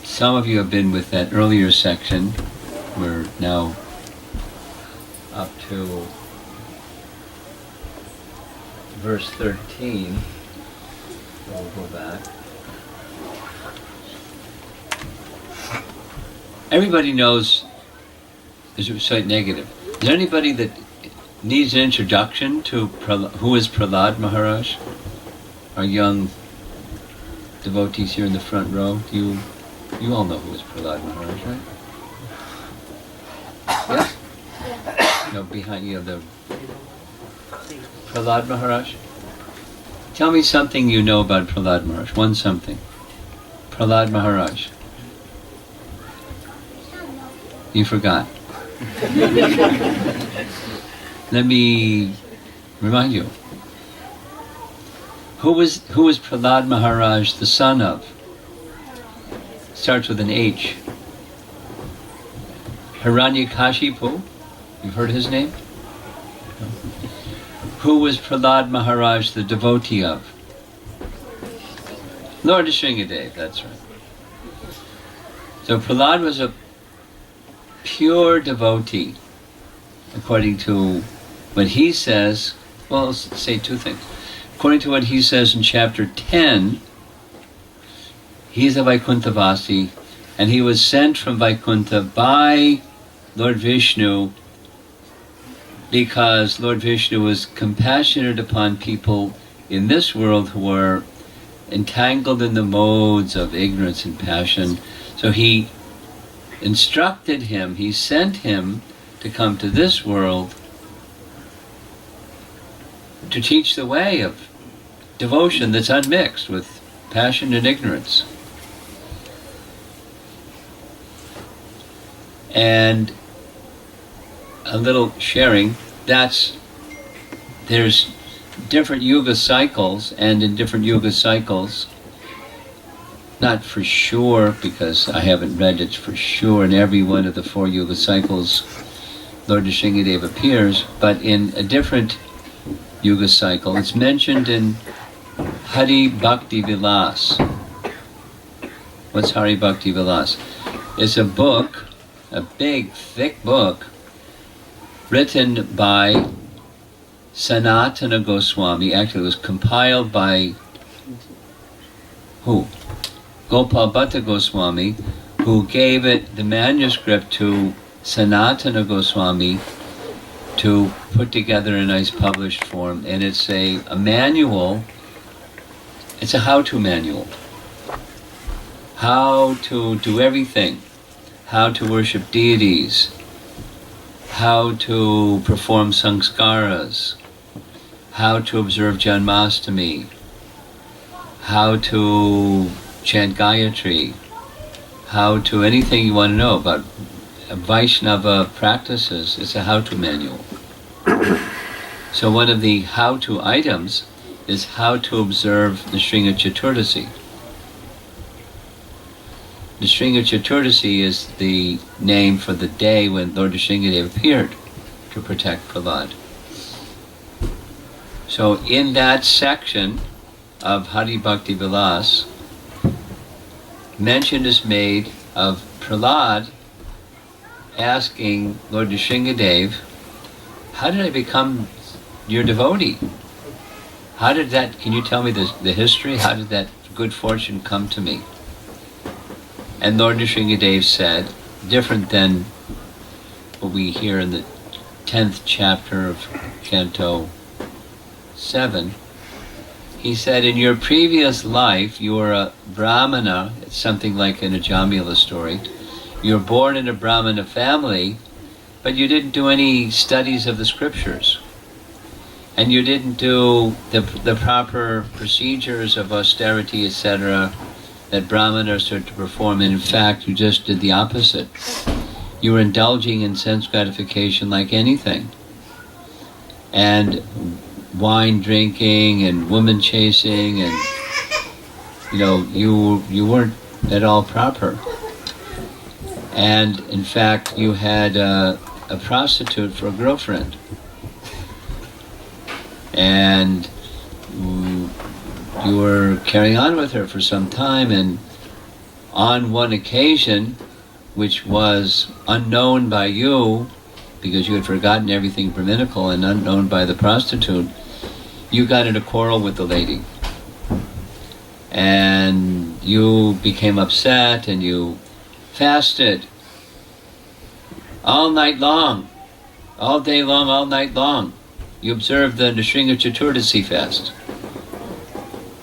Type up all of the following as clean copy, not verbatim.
Some of you have been with that earlier section. We're now up to verse 13. So we'll go back. Everybody knows there's a slight negative. Is there anybody that needs an introduction to who is Prahlad Maharaj? Our young devotees here in the front row. You all know who is Prahlad Maharaj, right? Yes? No, behind you, the Prahlad Maharaj. Tell me something you know about Prahlad Maharaj. One something. Prahlad Maharaj. You forgot. Let me remind you. Who was Prahlad Maharaj the son of? Starts with an H. Hiranyakashipu. You've heard his name? No. Who was Prahlad Maharaj the devotee of? Lord Nrsingadev, that's right. So Prahlad was a pure devotee, according to what he says. Well, let's say two things. According to what he says in chapter 10, he's a Vaikunthavasi, and he was sent from Vaikuntha by Lord Vishnu because Lord Vishnu was compassionate upon people in this world who were entangled in the modes of ignorance and passion. So he instructed him, he sent him to come to this world to teach the way of devotion that's unmixed with passion and ignorance. And a little sharing, there's different yuga cycles, and in different yuga cycles, not for sure, because I haven't read it for sure, in every one of the 4 yuga cycles Lord Nrsingadev appears, but in a different yuga cycle. It's mentioned in Hari Bhakti Vilas. What's Hari Bhakti Vilas? It's a book, a big, thick book, written by Sanatana Goswami. Actually, it was compiled by who? Gopal Bhatta Goswami, who gave it, the manuscript, to Sanatana Goswami to put together in a nice published form. And it's a manual, it's a how-to manual. How to do everything. How to worship deities. How to perform sanskaras. How to observe Janmashtami. How to chant Gayatri. How to, anything you want to know about Vaishnava practices. It's a how-to manual. So one of the how-to items is how to observe the Shringa Chaturdasi. The Shringa Chaturdasi is the name for the day when Lord Nrsingadev appeared to protect Prahlad. So in that section of Hari Bhakti Vilas, mention is made of Prahlad asking Lord Nrsingadev, how did I become your devotee? How did that, can you tell me the history? How did that good fortune come to me? And Lord Nrsingadev said, different than what we hear in the 10th chapter of Canto 7, he said, in your previous life, you were a Brahmana. It's something like in a Jamila story. You were born in a Brahmana family, but you didn't do any studies of the scriptures. And you didn't do the proper procedures of austerity, etc., that Brahmanas are to perform. And in fact, you just did the opposite. You were indulging in sense gratification like anything. And wine drinking and woman chasing, and you weren't at all proper. And in fact, you had a prostitute for a girlfriend. And you were carrying on with her for some time, and on one occasion, which was unknown by you, because you had forgotten everything Brahminical, and unknown by the prostitute, you got in a quarrel with the lady. And you became upset, and you fasted all night long, all day long, all night long. You observed the Nrsimha Chaturdasi fast,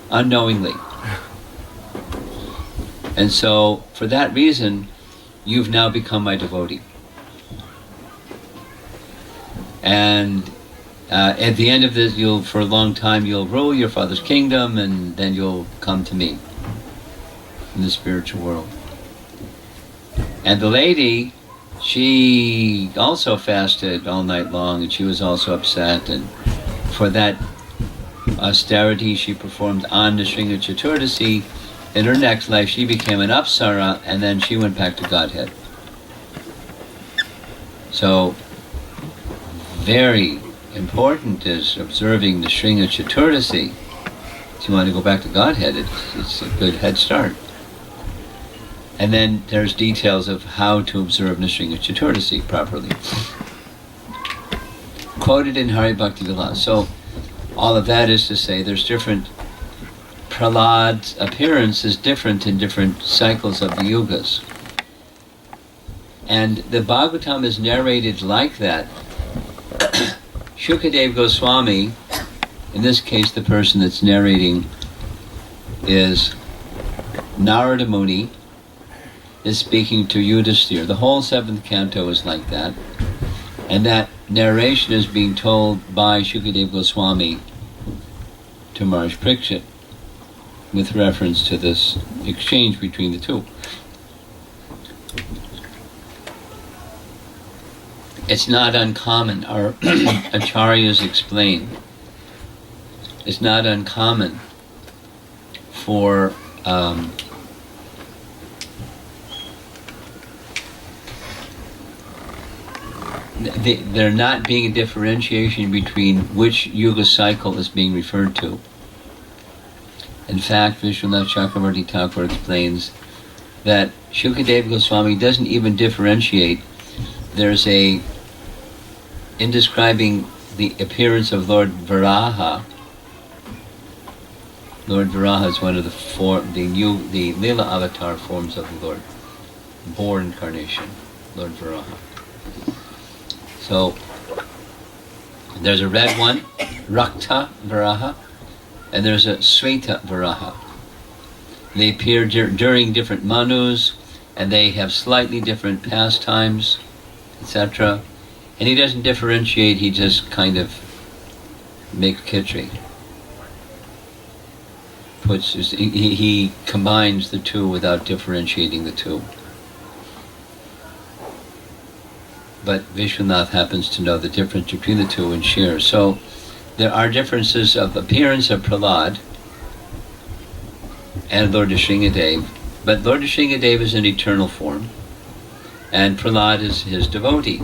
unknowingly. And so, for that reason, you've now become my devotee. And at the end of this, for a long time, you'll rule your father's kingdom, and then you'll come to me in the spiritual world. And the lady, she also fasted all night long, and she was also upset, and for that austerity she performed on Nrsimha Chaturdasi, in her next life she became an Apsara, and then she went back to Godhead. So, very important is observing the Nrsimha Chaturdasi. If you want to go back to Godhead, it's a good head start. And then there's details of how to observe Nrsimha Chaturdasi properly. Quoted in Hari Bhakti Vilas. So all of that is to say there's different, Prahlad's appearance is different in different cycles of the yugas. And the Bhagavatam is narrated like that. Shukadeva Goswami, in this case the person that's narrating is Narada Muni, is speaking to Yudhisthira. The whole 7th canto is like that. And that narration is being told by Shukadeva Goswami to Maharaj Parikshit with reference to this exchange between the two. It's not uncommon, our acharyas explain, it's not uncommon for there not being a differentiation between which yuga cycle is being referred to. In fact, Vishwanath Chakravarti Thakur explains that Shukadeva Goswami doesn't even differentiate. There's in describing the appearance of Lord Varaha, Lord Varaha is one of the Lila avatar forms of the Lord, boar incarnation, Lord Varaha. So there's a red one, Rakta Varaha, and there's a Sweta Varaha. They appear during different manus, and they have slightly different pastimes, etc. And he doesn't differentiate, he just kind of makes khichdi. He combines the two without differentiating the two. But Vishwanath happens to know the difference between the two and shares. So there are differences of appearance of Prahlad and Lord Nrsimhadev, but Lord Nrsimhadev is an eternal form, and Prahlad is his devotee,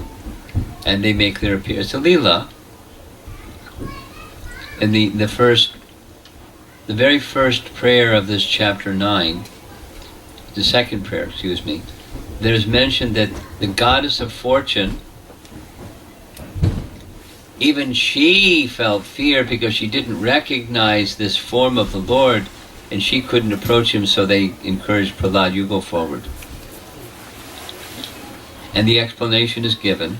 and they make their appearance. It's a lila. In the very first prayer of this chapter 9, the second prayer, there's mentioned that the goddess of fortune, even she felt fear because she didn't recognize this form of the Lord, and she couldn't approach him, so they encouraged Prahlad, you go forward. And the explanation is given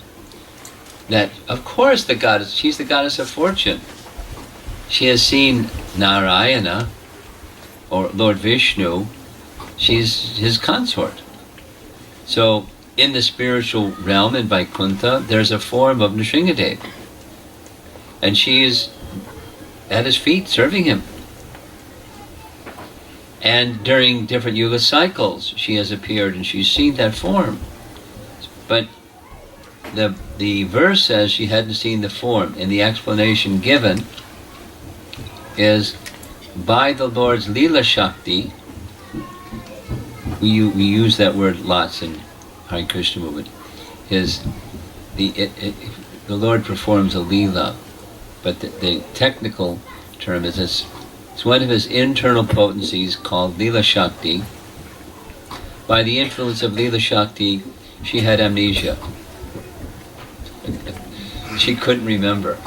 that, of course, she's the goddess of fortune. She has seen Narayana, or Lord Vishnu, she's his consort. So, in the spiritual realm, in Vaikuntha, there's a form of Nrsimhadev. And she is at his feet, serving him. And during different yuga cycles, she has appeared and she's seen that form. But the verse says she hadn't seen the form, and the explanation given is by the Lord's Leela Shakti. We use that word lots in Hare Krishna movement. The Lord performs a Leela, but the technical term is It's one of his internal potencies called Leela Shakti. By the influence of Leela Shakti, she had amnesia. She couldn't remember.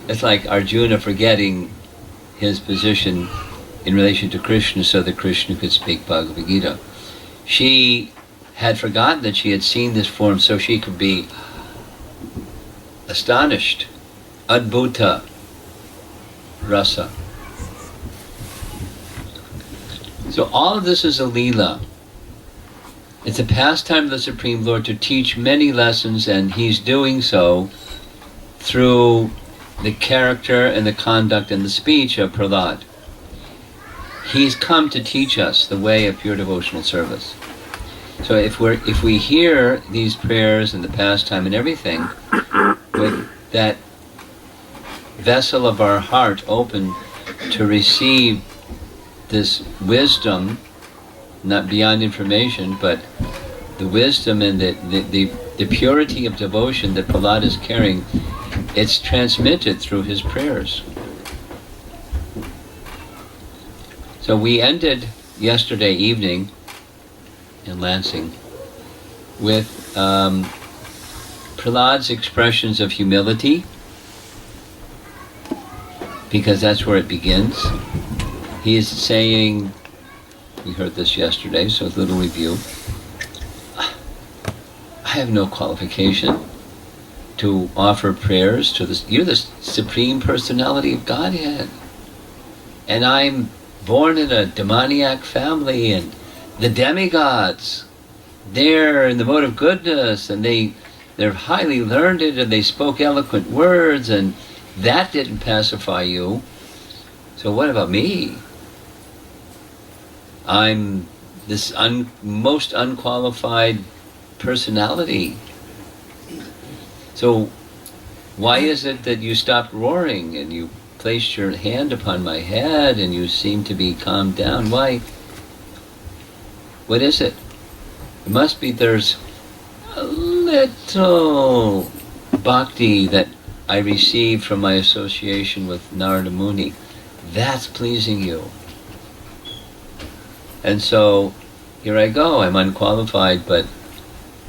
It's like Arjuna forgetting his position in relation to Krishna so that Krishna could speak Bhagavad Gita. She had forgotten that she had seen this form so she could be astonished. Adbhuta rasa. So all of this is a Leela. It's a pastime of the Supreme Lord to teach many lessons, and He's doing so through the character and the conduct and the speech of Prahlad. He's come to teach us the way of pure devotional service. So if we hear these prayers and the pastime and everything with that vessel of our heart open to receive this wisdom, not beyond information, but the wisdom and the purity of devotion that Prahlad is carrying, it's transmitted through his prayers. So we ended yesterday evening in Lansing with Prahlad's expressions of humility, because that's where it begins. He is saying, we heard this yesterday, so a little review. I have no qualification to offer prayers to this. You're the Supreme Personality of Godhead. And I'm born in a demoniac family, and the demigods, they're in the mode of goodness, and they're highly learned, and they spoke eloquent words, and that didn't pacify you. So what about me? I'm this most unqualified personality. So why is it that you stopped roaring and you placed your hand upon my head and you seem to be calmed down? Why? What is it? It must be there's a little bhakti that I received from my association with Narada Muni. That's pleasing you. And so, here I go, I'm unqualified, but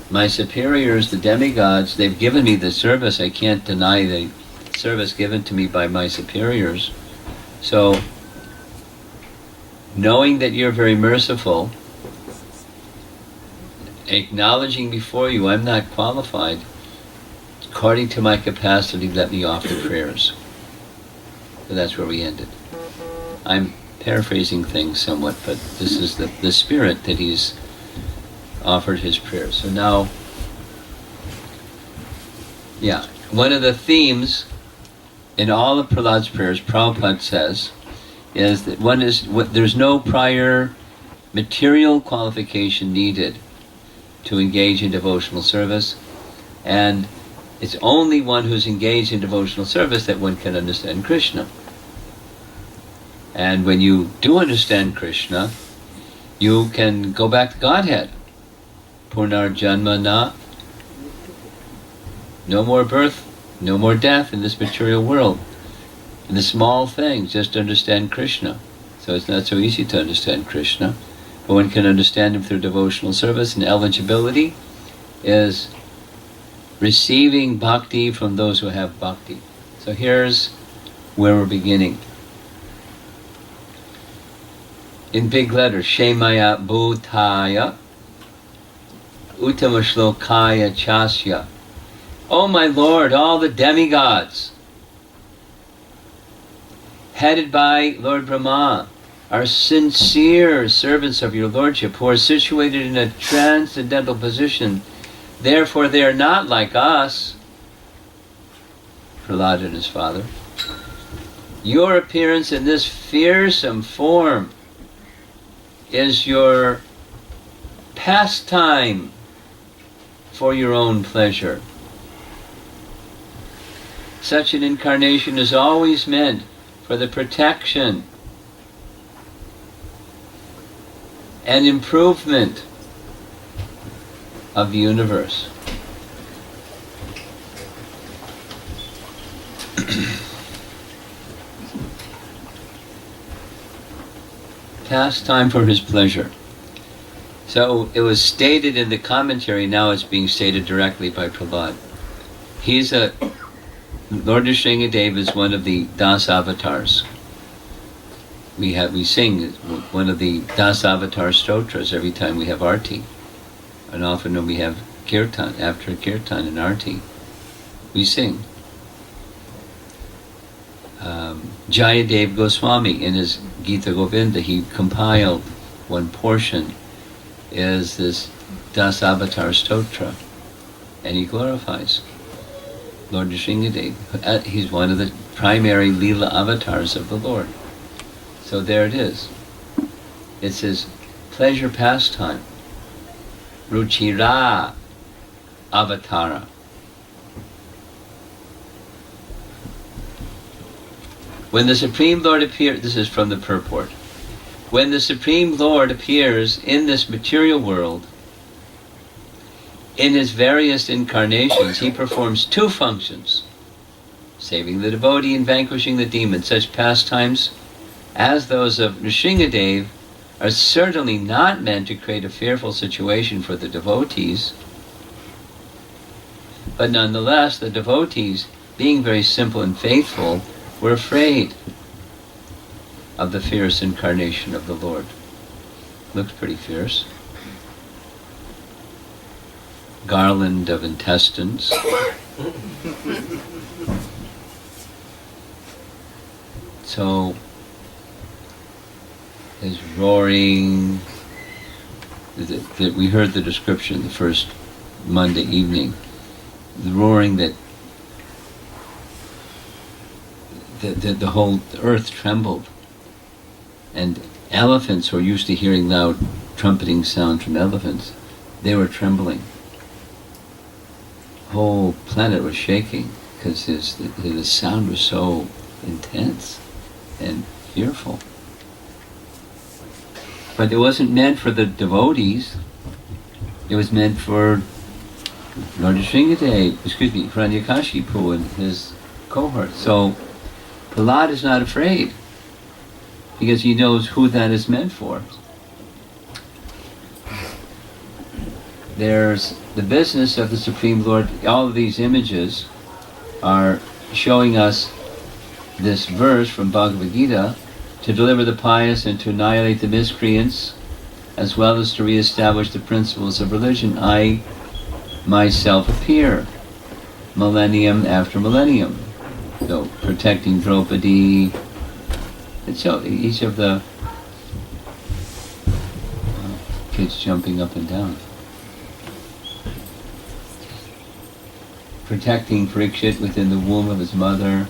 my superiors, the demigods, they've given me the service. I can't deny the service given to me by my superiors. So, knowing that you're very merciful, acknowledging before you I'm not qualified, according to my capacity, let me offer prayers. So that's where we ended. I'm paraphrasing things somewhat, but this is the spirit that he's offered his prayers. So now, one of the themes in all of Prahlad's prayers, Prabhupada says, is that there's no prior material qualification needed to engage in devotional service, and it's only one who's engaged in devotional service that one can understand Krishna. And when you do understand Krishna, you can go back to Godhead. Purnar Janma Na. No more birth, no more death in this material world. In the small things, just understand Krishna. So it's not so easy to understand Krishna, but one can understand him through devotional service, and eligibility is receiving bhakti from those who have bhakti. So here's where we're beginning. In big letters, Shemaya Bhutaya Uttamashlokaya Chasya. Oh my Lord, all the demigods, headed by Lord Brahma, are sincere servants of your Lordship, who are situated in a transcendental position. Therefore they are not like us, Prahlad and his father. Your appearance in this fearsome form is your pastime for your own pleasure. Such an incarnation is always meant for the protection and improvement of the universe. pastime for his pleasure. So it was stated in the commentary, now it's being stated directly by Prahlad. Lord Nrsingadev is one of the Das avatars. We sing one of the Das avatar stotras every time we have arti. And often when we have kirtan, after kirtan and arti, we sing. Jayadev Goswami, in his Gita Govinda, he compiled one portion, is this Das Avatar Stotra, and he glorifies Lord Nrsingadev. He's one of the primary Leela avatars of the Lord. So there it is. It says, pleasure pastime, Ruchira Avatara. When the Supreme Lord appears, this is from the purport, when the Supreme Lord appears in this material world, in his various incarnations, he performs two functions: saving the devotee and vanquishing the demon. Such pastimes as those of Nrsingadev are certainly not meant to create a fearful situation for the devotees, but nonetheless, the devotees, being very simple and faithful, were afraid of the fierce incarnation of the Lord. Looks pretty fierce. Garland of intestines. So, his roaring, we heard the description the first Monday evening, the roaring that the whole earth trembled. And elephants who are used to hearing loud trumpeting sound from elephants, they were trembling. The whole planet was shaking because the sound was so intense and fearful. But it wasn't meant for the devotees. It was meant for Lord Nrsingadev, for Hiranyakashipu and his cohort. So Prahlad is not afraid, because he knows who that is meant for. There's the business of the Supreme Lord. All of these images are showing us this verse from Bhagavad Gita, to deliver the pious and to annihilate the miscreants, as well as to re-establish the principles of religion. I myself appear, millennium after millennium. So, protecting Draupadi, and so each of the kids jumping up and down. Protecting Parikshit within the womb of his mother.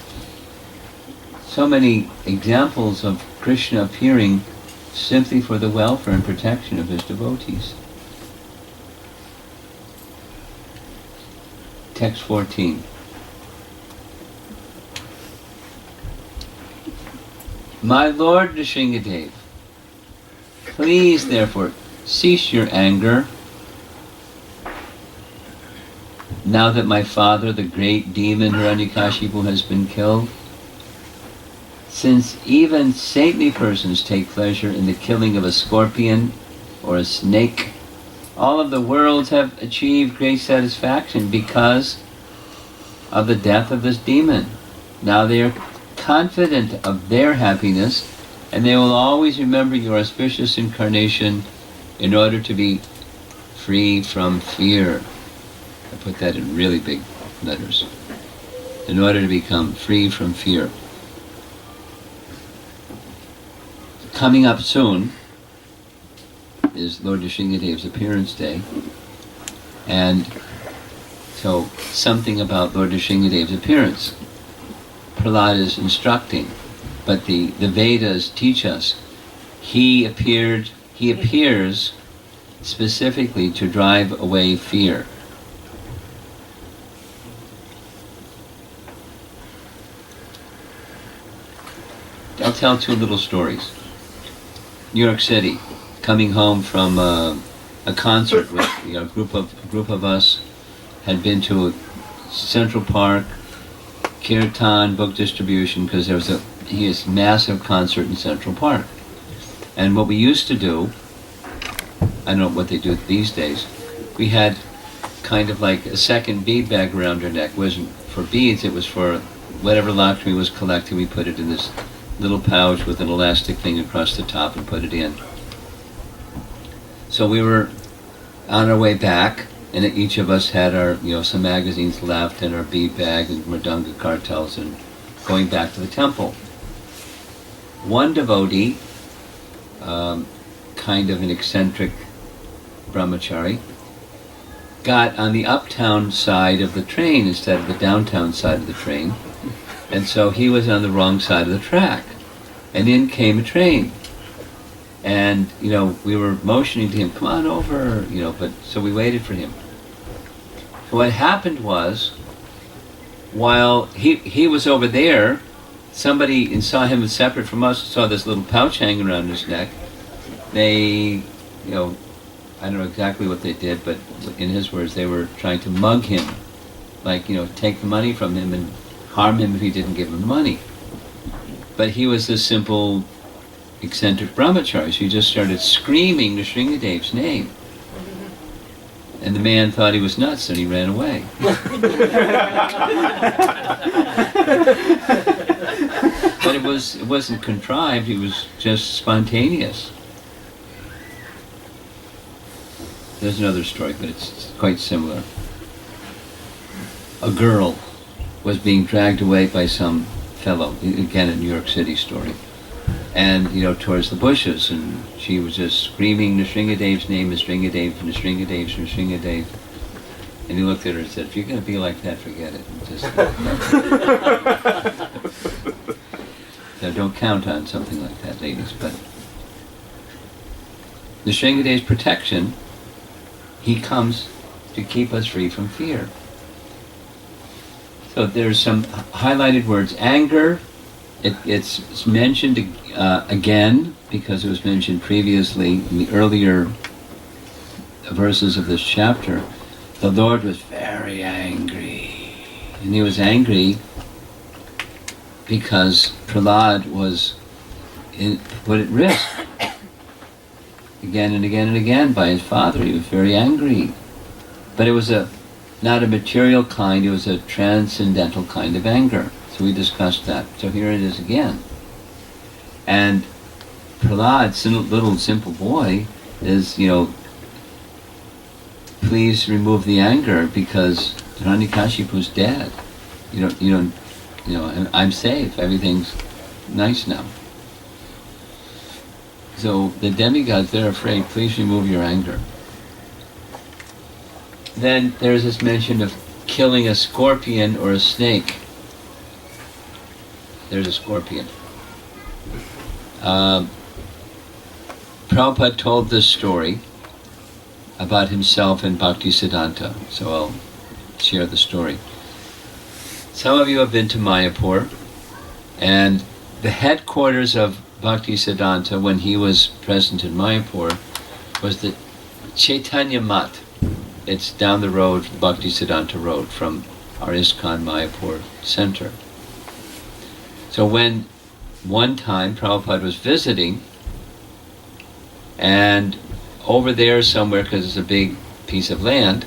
So many examples of Krishna appearing simply for the welfare and protection of his devotees. Text 14. My Lord Nrsingadev, please therefore cease your anger, now that my father, the great demon Hiranyakashipu, has been killed. Since even saintly persons take pleasure in the killing of a scorpion or a snake, all of the worlds have achieved great satisfaction because of the death of this demon. Now they are confident of their happiness, and they will always remember your auspicious incarnation in order to be free from fear. I put that in really big letters. In order to become free from fear. Coming up soon is Lord Nrsingadev's appearance day, and so something about Lord Nrsingadev's appearance. Prahlad is instructing, but the Vedas teach us he appears specifically to drive away fear. I'll tell two little stories. New York City, coming home from a concert with a group of us, had been to Central Park, Kirtan, book distribution, because there was a massive concert in Central Park. And what we used to do, I don't know what they do these days, we had kind of like a second bead bag around her neck. It wasn't for beads, it was for whatever Lakshmi was collecting. We put it in this little pouch with an elastic thing across the top and put it in. So we were on our way back, and each of us had our, some magazines left and our bead bag and Mridanga cartels, and going back to the temple. One devotee, kind of an eccentric brahmachari, got on the uptown side of the train instead of the downtown side of the train, and so he was on the wrong side of the track, and in came a train. And, we were motioning to him, come on over, but so we waited for him. So what happened was, while he was over there, somebody saw him separate from us, saw this little pouch hanging around his neck. They, I don't know exactly what they did, but in his words, they were trying to mug him, like, take the money from him and harm him if he didn't give them the money. But he was this simple, eccentric brahmachari, so he just started screaming Nrsingadev's name. And the man thought he was nuts and he ran away. But it wasn't contrived, it was just spontaneous. There's another story, but it's quite similar. A girl was being dragged away by some fellow, again a New York City story, and towards the bushes, and she was just screaming Nrsingadev's name, Nrsingadev, Nrsingadev, Nrsingadev. And he looked at her and said, if you're going to be like that, forget it. So don't count on something like that, ladies. But Nrsingadev's protection, he comes to keep us free from fear. So there's some highlighted words. Anger, it's mentioned again, because it was mentioned previously in the earlier verses of this chapter. The Lord was very angry. And he was angry because Prahlad was put at risk again and again and again by his father. He was very angry. But it was not a material kind, it was a transcendental kind of anger. So we discussed that. So here it is again. And Prahlad, little simple boy, is, please remove the anger because Hiranyakashipu's dead. And I'm safe. Everything's nice now. So the demigods, they're afraid, please remove your anger. Then there's this mention of killing a scorpion or a snake. There's a scorpion. Prabhupada told this story about himself and Bhaktisiddhanta, so I'll share the story. Some of you have been to Mayapur, and the headquarters of Bhaktisiddhanta when he was present in Mayapur was the Chaitanya Mat. It's down the road, Bhaktisiddhanta Road, from our ISKCON Mayapur center. So when one time Prabhupada was visiting, and over there somewhere, because it's a big piece of land,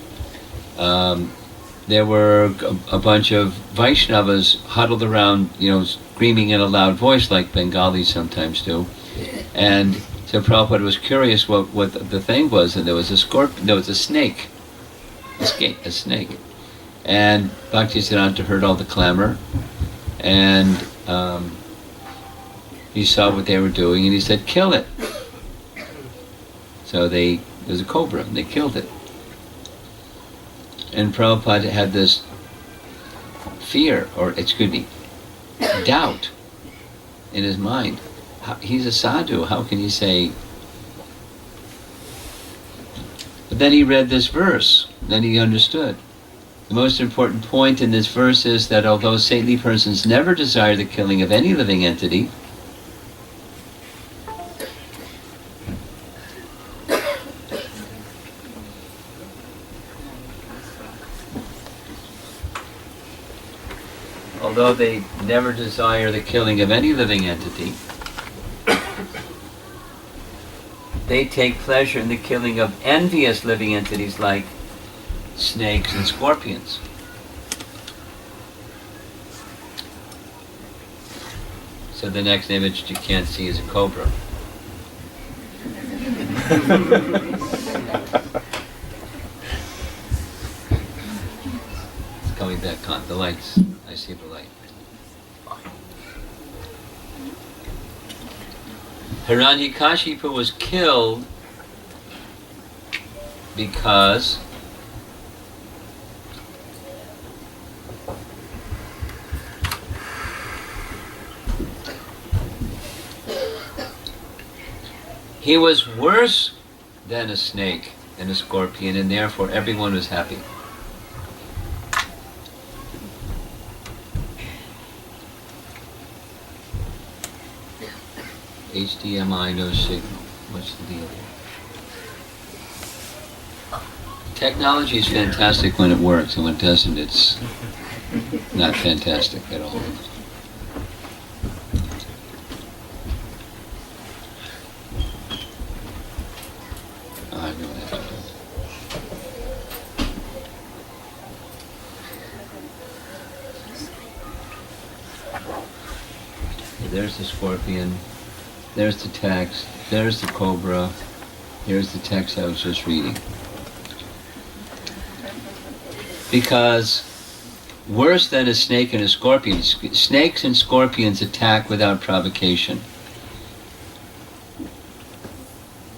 there were a bunch of Vaishnavas huddled around, screaming in a loud voice like Bengalis sometimes do. And so Prabhupada was curious what the thing was, and there was a snake. A snake. And Bhaktisiddhanta heard all the clamor, and he saw what they were doing, and he said, kill it. So it was a cobra, and they killed it. And Prabhupada had this fear, doubt in his mind. He's a sadhu, how can he say? But then he read this verse, then he understood. The most important point in this verse is that although saintly persons never desire the killing of any living entity, although they never desire the killing of any living entity, they take pleasure in the killing of envious living entities like snakes and scorpions. So the next image you can't see is a cobra. It's coming back on. The lights. I see the light. Hiranyakashipu was killed because he was worse than a snake and a scorpion, and therefore everyone was happy. HDMI, no signal. What's the deal here? Technology is fantastic when it works, and when it doesn't, it's not fantastic at all. Oh, I know what I have to do. There's the scorpion. There's the text, there's the cobra, here's the text I was just reading. Because worse than a snake and a scorpion, snakes and scorpions attack without provocation.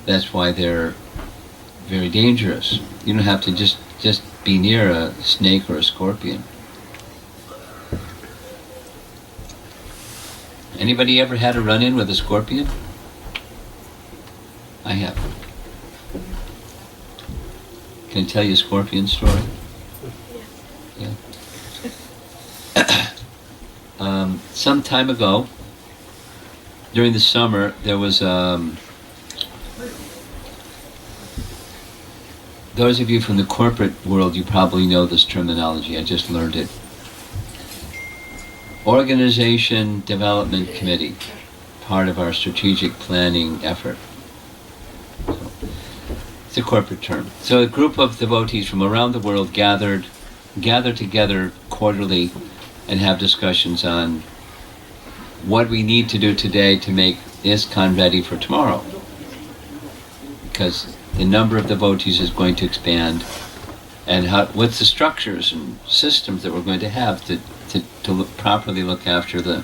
That's why they're very dangerous. You don't have to just be near a snake or a scorpion. Anybody ever had a run-in with a scorpion? I have. Can I tell you a scorpion story? Yeah. Some time ago, during the summer, there was those of you from the corporate world, you probably know this terminology. I just learned it. Organization Development Committee, part of our strategic planning effort. So, it's a corporate term. So a group of devotees from around the world gather together quarterly and have discussions on what we need to do today to make ISKCON ready for tomorrow. Because the number of devotees is going to expand, and what's the structures and systems that we're going to have to properly look after the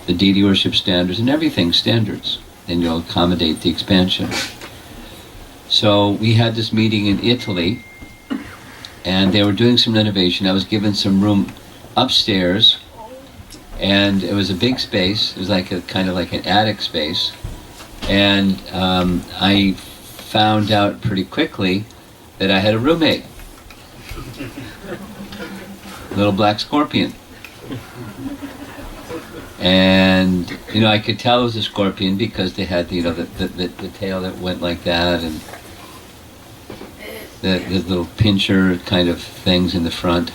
deity worship standards and everything standards, and you'll accommodate the expansion. So we had this meeting in Italy, and they were doing some renovation. I was given some room upstairs, and it was a big space. It was like a kind of like an attic space, and I found out pretty quickly that I had a roommate, little black scorpion. And I could tell it was a scorpion because they had the tail that went like that, and the little pincher kind of things in the front.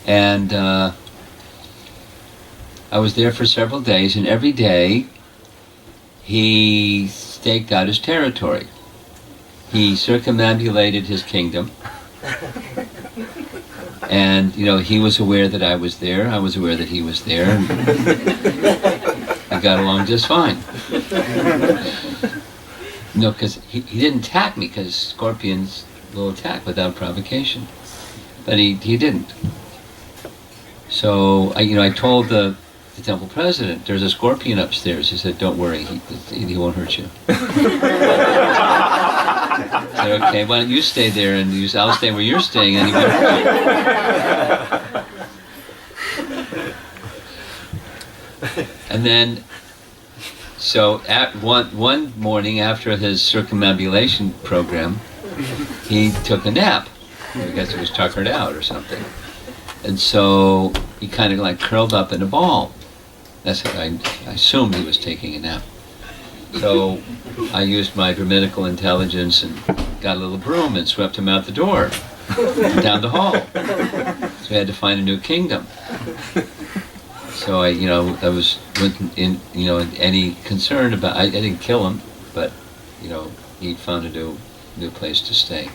And I was there for several days, and every day he staked out his territory. He circumambulated his kingdom. And, he was aware that I was there. I was aware that he was there. And I got along just fine. Because he didn't attack me, because scorpions will attack without provocation. But he didn't. So, I told the temple president, there's a scorpion upstairs. He said, don't worry, he won't hurt you. I said, okay, why don't you stay there, and I'll stay where you're staying anyway. And then, so at one morning after his circumambulation program, he took a nap. I guess he was tuckered out or something. And so he kind of like curled up in a ball. That's what I assumed he was taking a nap. So I used my dramatical intelligence and got a little broom and swept him out the door, down the hall. So I had to find a new kingdom. So I wasn't in any concern about. I didn't kill him, but he'd found a new place to stay.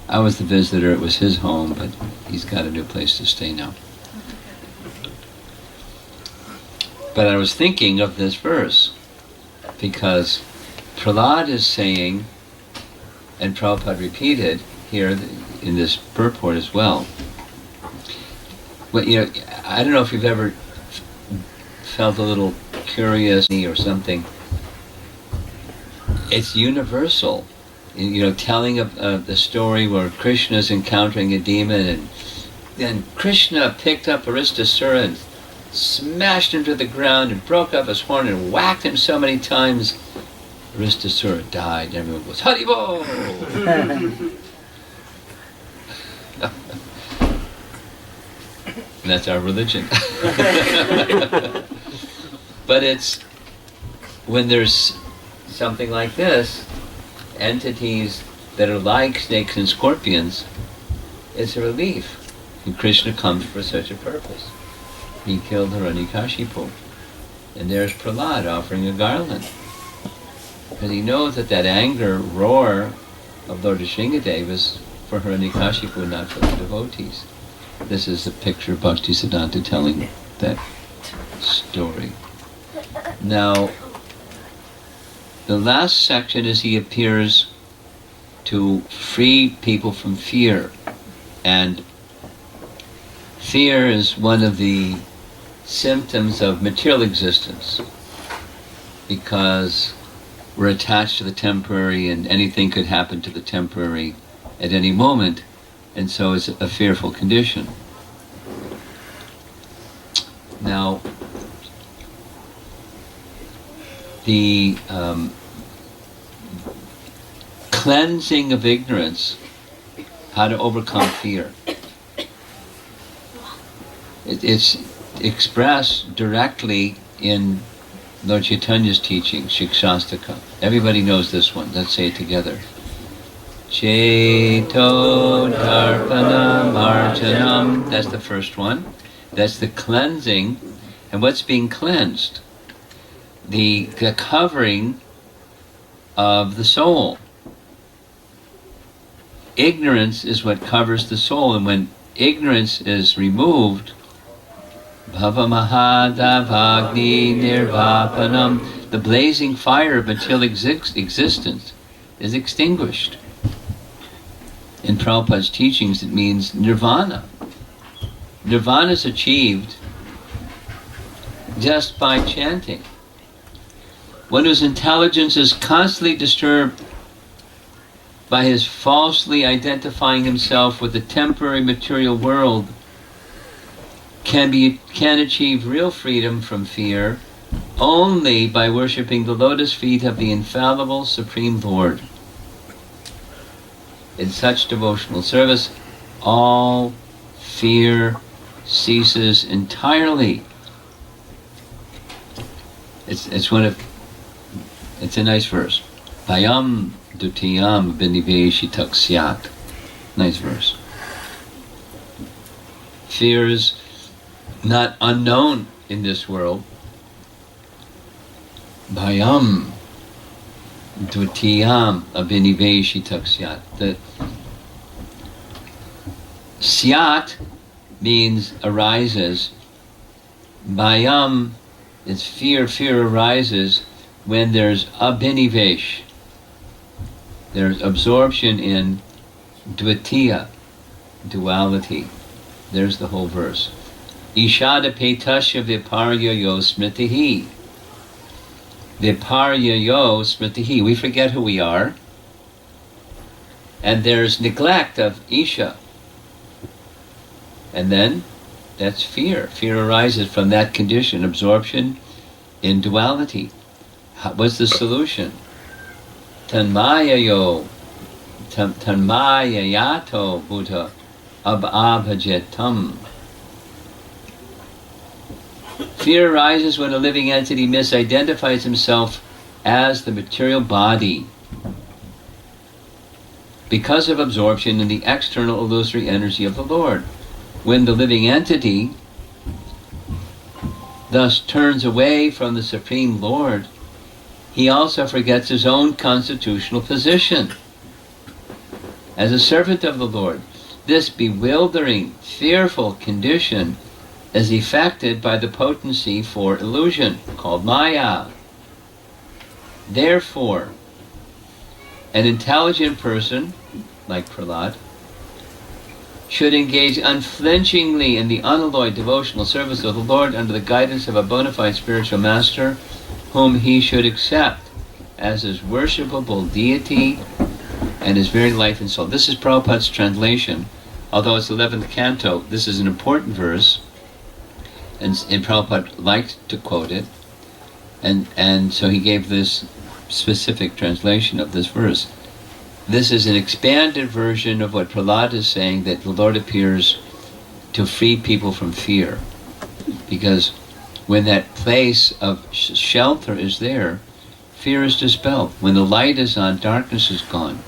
I was the visitor, it was his home, but he's got a new place to stay now. But I was thinking of this verse, because Prahlad is saying, and Prabhupada repeated here in this purport as well, but I don't know if you've ever felt a little curious or something. It's universal. Telling of the story where Krishna is encountering a demon, and then Krishna picked up Aristasura and smashed him to the ground and broke up his horn and whacked him so many times, Aristasura died. Everyone goes, Haribol! And that's our religion. But it's when there's something like this, entities that are like snakes and scorpions, it's a relief. And Krishna comes for such a purpose. He killed Hiranyakashipu. And there's Prahlad offering a garland. Because he knows that anger roar of Lord Nrsimhadev is for Hiranyakashipu, not for the devotees. This is the picture of Bhaktisiddhanta telling that story. Now, the last section is he appears to free people from fear. And fear is one of the symptoms of material existence, because we're attached to the temporary and anything could happen to the temporary at any moment, and so it's a fearful condition. Now, the cleansing of ignorance, how to overcome fear. It's expressed directly in Lord Chaitanya's teaching, Shikshastaka. Everybody knows this one. Let's say it together. Cheto Darpanam Arjanam. That's the first one. That's the cleansing. And what's being cleansed? The covering of the soul. Ignorance is what covers the soul, and when ignorance is removed, Bhavamahadavagni Nirvapanam, the blazing fire of material existence is extinguished. In Prabhupada's teachings, it means nirvana. Nirvana is achieved just by chanting. One whose intelligence is constantly disturbed by his falsely identifying himself with the temporary material world can achieve real freedom from fear only by worshipping the lotus feet of the infallible Supreme Lord. In such devotional service, all fear ceases entirely. It's a nice verse. Bhayam dutiyam biniveshitak syat. Nice verse. Fear is not unknown in this world. Bhayam dutiyam abhiniveshitak syat. The syat means arises. Bhayam is fear. Fear arises when there's abhinivesh. There's absorption in dvitiya, duality. There's the whole verse. Ishada petasya viparya yo smritihi. Viparya yo smritihi. We forget who we are. And there's neglect of Isha. And then, that's fear. Fear arises from that condition, absorption in duality. What's the solution? Tanmaya yato Buddha abhajetam. Fear arises when a living entity misidentifies himself as the material body because of absorption in the external illusory energy of the Lord. When the living entity thus turns away from the Supreme Lord, he also forgets his own constitutional position as a servant of the Lord. This bewildering, fearful condition is effected by the potency for illusion, called Maya. Therefore, an intelligent person, like Prahlad, should engage unflinchingly in the unalloyed devotional service of the Lord under the guidance of a bona fide spiritual master, whom he should accept as his worshipable deity and his very life and soul. This is Prabhupada's translation. Although it's 11th canto, this is an important verse, and Prabhupada liked to quote it, and so he gave this specific translation of this verse. This is an expanded version of what Prahlad is saying, that the Lord appears to free people from fear. Because when that place of shelter is there, fear is dispelled. When the light is on, darkness is gone.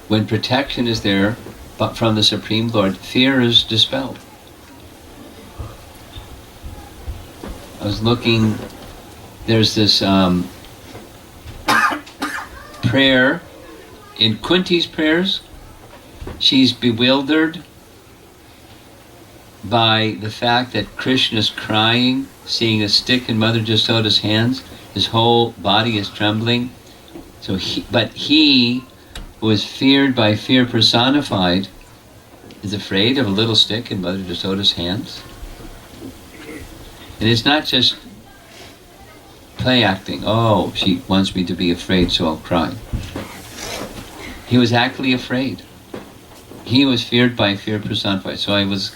When protection is there, but from the Supreme Lord, fear is dispelled. I was looking, there's this prayer in Kunti's prayers. She's bewildered by the fact that Krishna is crying, seeing a stick in Mother Jasoda's hands. His whole body is trembling. But he, who is feared by fear personified, is afraid of a little stick in Mother Jasoda's hands. And it's not just play acting. Oh, she wants me to be afraid, so I'll cry. He was actually afraid. He was feared by fear personified. So I was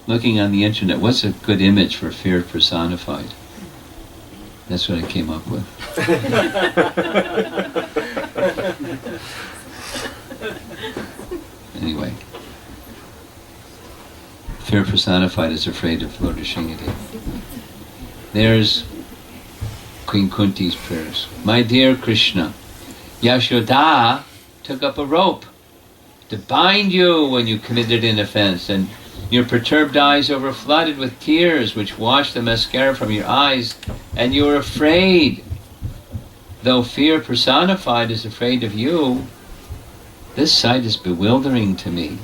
looking on the internet, what's a good image for fear personified? That's what I came up with. Anyway, fear personified is afraid of Lord Nrsimhadev. There's Queen Kunti's prayers. My dear Krishna, Yashoda took up a rope to bind you when you committed an offense, and your perturbed eyes overflooded with tears which washed the mascara from your eyes, and you were afraid. Though fear personified is afraid of you, this sight is bewildering to me.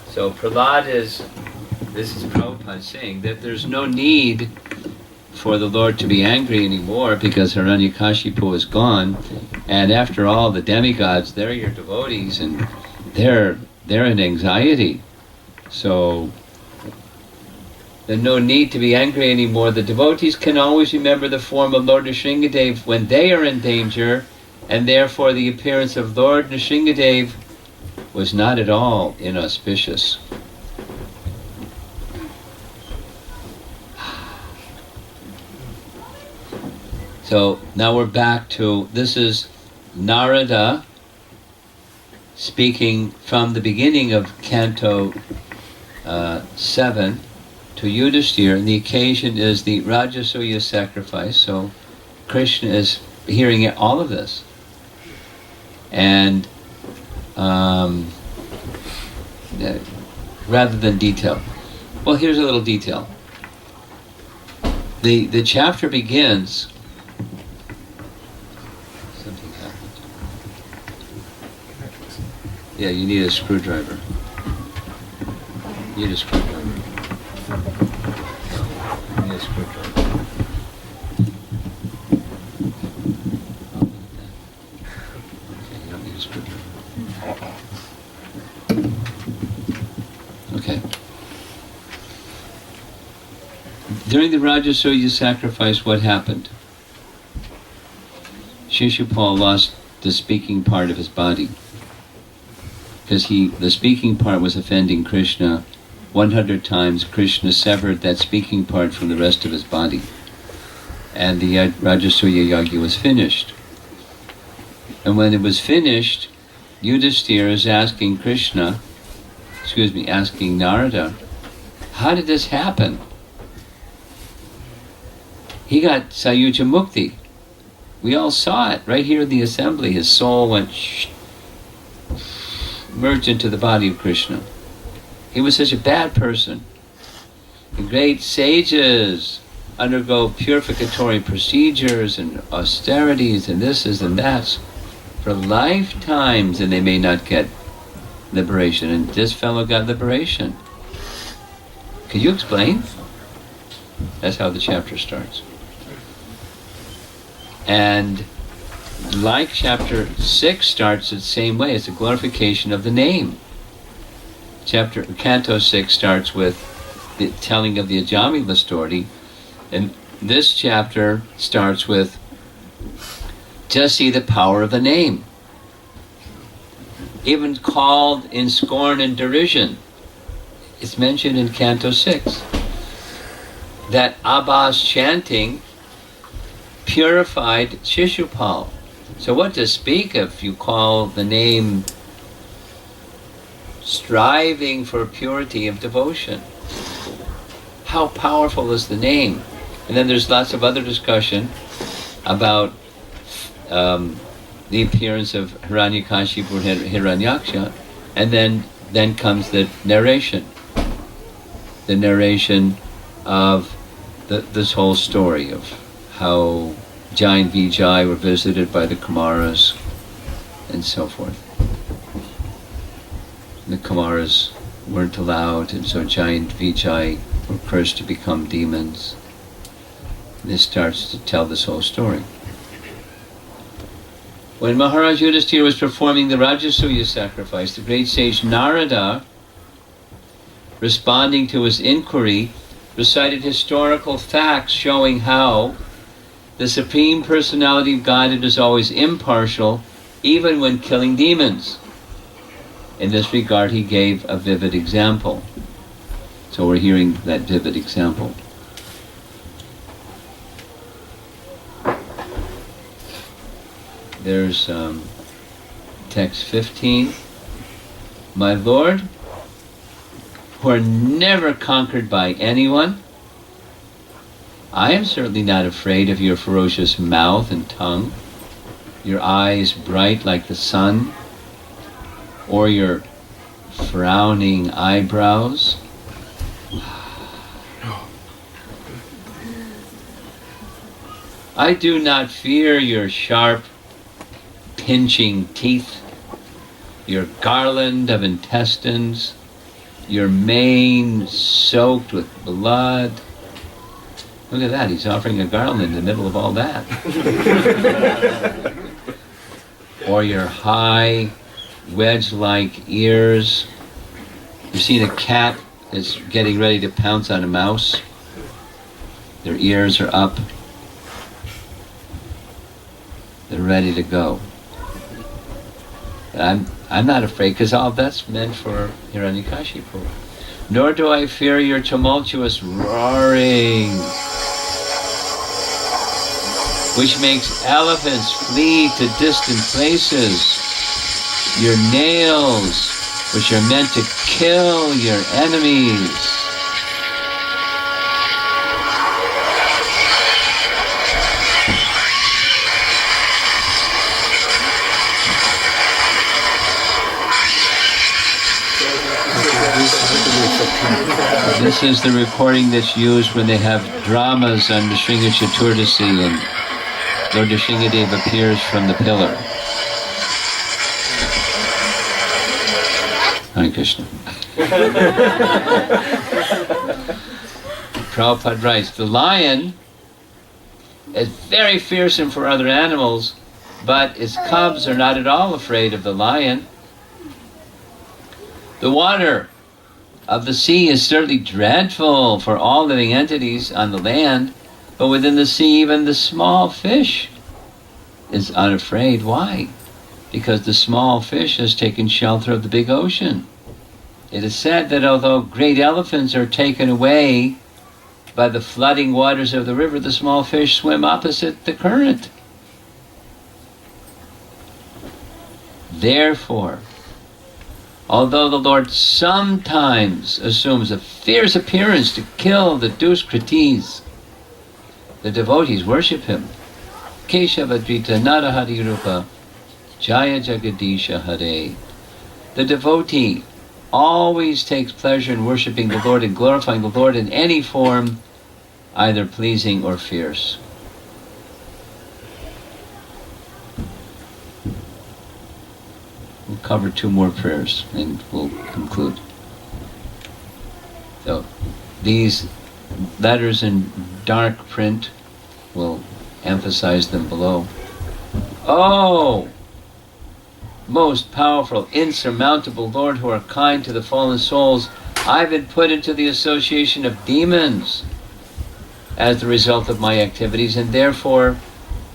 So Prahlad this is Prabhupada saying that there's no need for the Lord to be angry anymore because Hiranyakashipu is gone, and after all, the demigods, they're your devotees, and they're in anxiety. So there's no need to be angry anymore. The devotees can always remember the form of Lord Nrsimhadev when they are in danger, and therefore the appearance of Lord Nrsimhadev was not at all inauspicious. So now we're back to, this is Narada speaking from the beginning of Canto 7 to Yudhishthira, and the occasion is the Rajasuya sacrifice. So Krishna is hearing all of this. And rather than detail. Well, here's a little detail. The chapter begins. Something happened. Yeah, you need a screwdriver. You need a screwdriver. You need a screwdriver. Okay, you don't need a screwdriver. Okay. During the Rajasuya sacrifice, what happened? Shishupal lost the speaking part of his body, because the speaking part was offending Krishna. 100 times Krishna severed that speaking part from the rest of his body, and the Rajasuya Yagya was finished. And when it was finished, Yudhishthira is asking asking Narada, how did this happen? He got Sayuja Mukti. We all saw it right here in the assembly. His soul went merged into the body of Krishna. He was such a bad person. The great sages undergo purificatory procedures and austerities and this and that for lifetimes, and they may not get liberation. And this fellow got liberation. Can you explain? That's how the chapter starts. And like chapter 6 starts the same way. It's a glorification of the name. Canto 6 starts with the telling of the Ajamila story, and this chapter starts with just see the power of the name. Even called in scorn and derision. It's mentioned in Canto 6 that Abba's chanting purified Shishupal. So what to speak if you call the name striving for purity of devotion? How powerful is the name? And then there's lots of other discussion about the appearance of Hiranyakashipu and Hiranyaksha, and then comes the narration of this whole story of how Jai and Vijay were visited by the Kumaras and so forth. The Kumaras weren't allowed, and so Jai and Vijay were cursed to become demons. This starts to tell this whole story. When Maharaj Yudhishthira was performing the Rajasuya sacrifice, the great sage Narada, responding to his inquiry, recited historical facts showing how the Supreme Personality of Godhead is always impartial, even when killing demons. In this regard, he gave a vivid example. So we're hearing that vivid example. There's text 15. My Lord, who are never conquered by anyone, I am certainly not afraid of your ferocious mouth and tongue, your eyes bright like the sun, or your frowning eyebrows. I do not fear your sharp, pinching teeth, your garland of intestines, your mane soaked with blood. Look at that, he's offering a garland in the middle of all that. Or your high, wedge-like ears. You've seen a cat that's getting ready to pounce on a mouse. Their ears are up. They're ready to go. I'm not afraid, because all that's meant for Hiranyakashipu. Nor do I fear your tumultuous roaring, which makes elephants flee to distant places. Your nails, which are meant to kill your enemies. This is the recording that's used when they have dramas on Nrsimha Chaturdasi and Lord Nrsimhadev appears from the pillar. Hare Krishna. Prabhupada writes, the lion is very fearsome for other animals, but its cubs are not at all afraid of the lion. The water of the sea is certainly dreadful for all living entities on the land, but within the sea even the small fish is unafraid. Why? Because the small fish has taken shelter of the big ocean. It is said that although great elephants are taken away by the flooding waters of the river, the small fish swim opposite the current. Therefore, although the Lord sometimes assumes a fierce appearance to kill the Duskritis, the devotees worship him. Keshavadvita Narahari Rupa Jaya Jagadisha Hare. The devotee always takes pleasure in worshipping the Lord and glorifying the Lord in any form, either pleasing or fierce. We'll cover 2 more prayers and we'll conclude. So, these letters in dark print, we'll emphasize them below. Oh, most powerful, insurmountable Lord, who are kind to the fallen souls, I've been put into the association of demons as the result of my activities, and therefore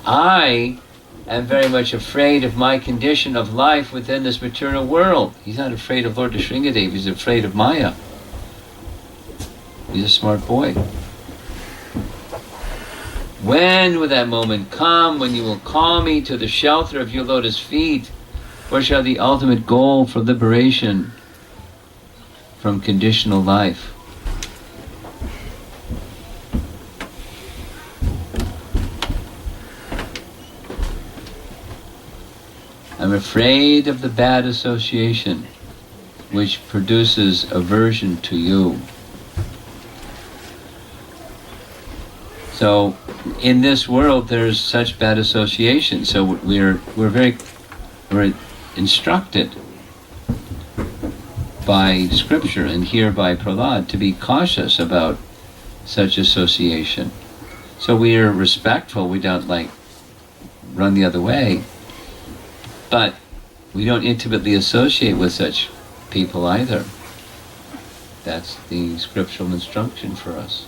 I am very much afraid of my condition of life within this material world. He's not afraid of Lord Nrsingadev, he's afraid of Maya. He's a smart boy. When will that moment come when you will call me to the shelter of your lotus feet, where shall the ultimate goal for liberation from conditional life? I'm afraid of the bad association which produces aversion to you. So in this world there's such bad association, so we're instructed by scripture and here by Prahlad to be cautious about such association. So we are respectful, we don't run the other way, but we don't intimately associate with such people either. That's the scriptural instruction for us.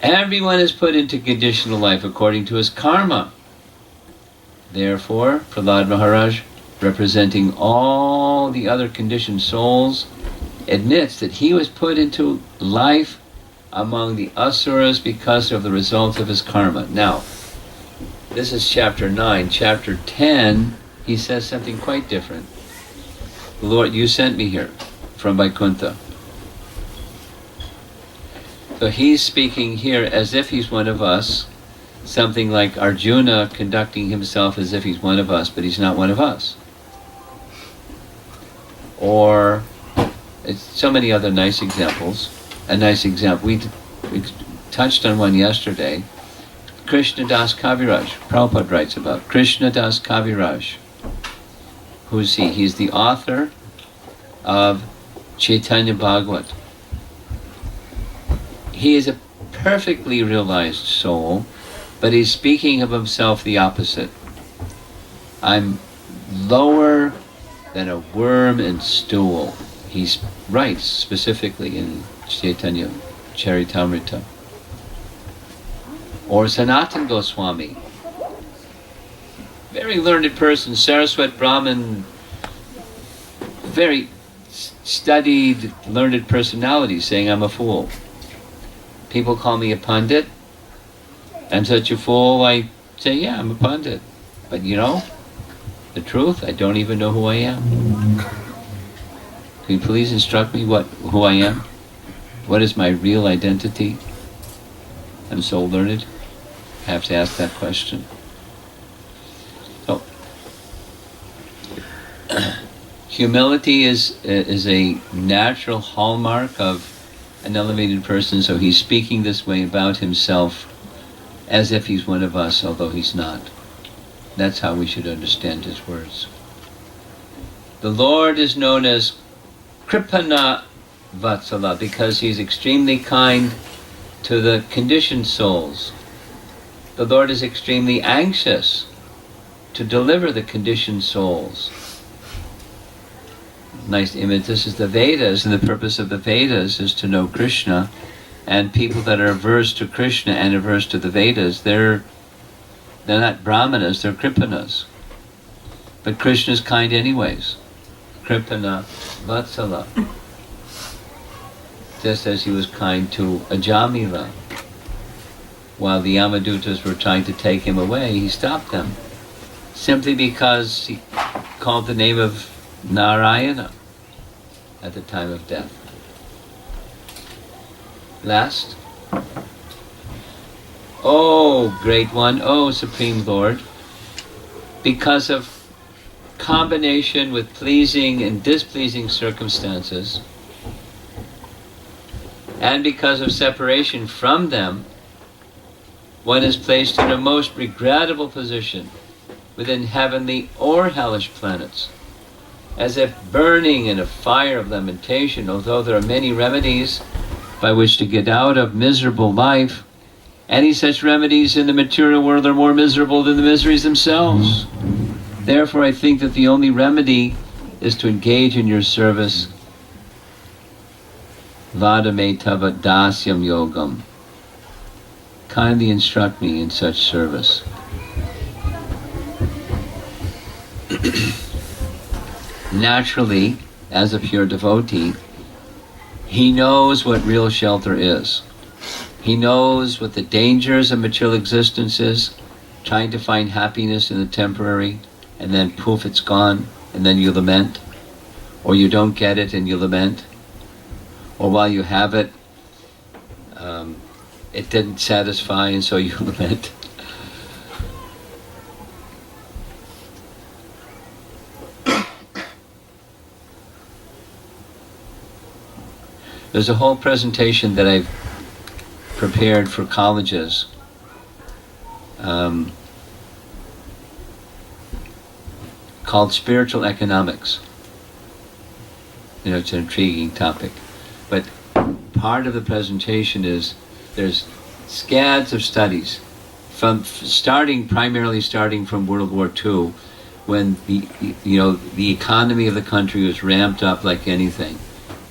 Everyone is put into conditional life according to his karma. Therefore, Prahlad Maharaj, representing all the other conditioned souls, admits that he was put into life among the asuras because of the result of his karma. Now, this is chapter 9. Chapter 10, he says something quite different. Lord, you sent me here from Vaikuntha. So he's speaking here as if he's one of us, something like Arjuna conducting himself as if he's one of us, but he's not one of us. Or it's so many other nice examples. A nice example, we touched on one yesterday. Krishna Das Kaviraj, Prabhupada writes about Krishna Das Kaviraj. Who's he? He's the author of Chaitanya Bhagavat. He is a perfectly realized soul, but he's speaking of himself the opposite. I'm lower than a worm in stool. He writes specifically in Chaitanya Charitamrita. Or Sanatana Goswami, very learned person, Saraswat Brahmin, very studied, learned personality, saying I'm a fool. People call me a pundit. I'm such a fool, I say, yeah, I'm a pundit. But you know, the truth, I don't even know who I am. Can you please instruct me who I am? What is my real identity? I'm so learned, I have to ask that question. So, humility is a natural hallmark of an elevated person, so he's speaking this way about himself as if he's one of us, although he's not. That's how we should understand his words. The Lord is known as Kripana Vatsala because he's extremely kind to the conditioned souls. The Lord is extremely anxious to deliver the conditioned souls. nice image. This is the Vedas, and the purpose of the Vedas is to know Krishna. And people that are averse to Krishna and averse to the Vedas, they're not brahmanas, they're kripanas. But Krishna's kind anyways. Kripana Vatsala. Just as he was kind to Ajamila. While the Yamadutas were trying to take him away, he stopped them. Simply because he called the name of Narayana at the time of death. Last. Oh, Great One, oh, Supreme Lord, because of combination with pleasing and displeasing circumstances, and because of separation from them, one is placed in a most regrettable position within heavenly or hellish planets, as if burning in a fire of lamentation. Although there are many remedies by which to get out of miserable life, any such remedies in the material world are more miserable than the miseries themselves. Therefore, I think that the only remedy is to engage in your service. Vadame tava dasyam yogam. Kindly instruct me in such service. Naturally, as a pure devotee, he knows what real shelter is. He knows what the dangers of material existence is, trying to find happiness in the temporary, and then poof, it's gone, and then you lament. Or you don't get it and you lament. Or while you have it, it didn't satisfy and so you lament. There's a whole presentation that I've prepared for colleges called Spiritual Economics. You know, it's an intriguing topic. But part of the presentation is there's scads of studies primarily starting from World War II, when the economy of the country was ramped up like anything.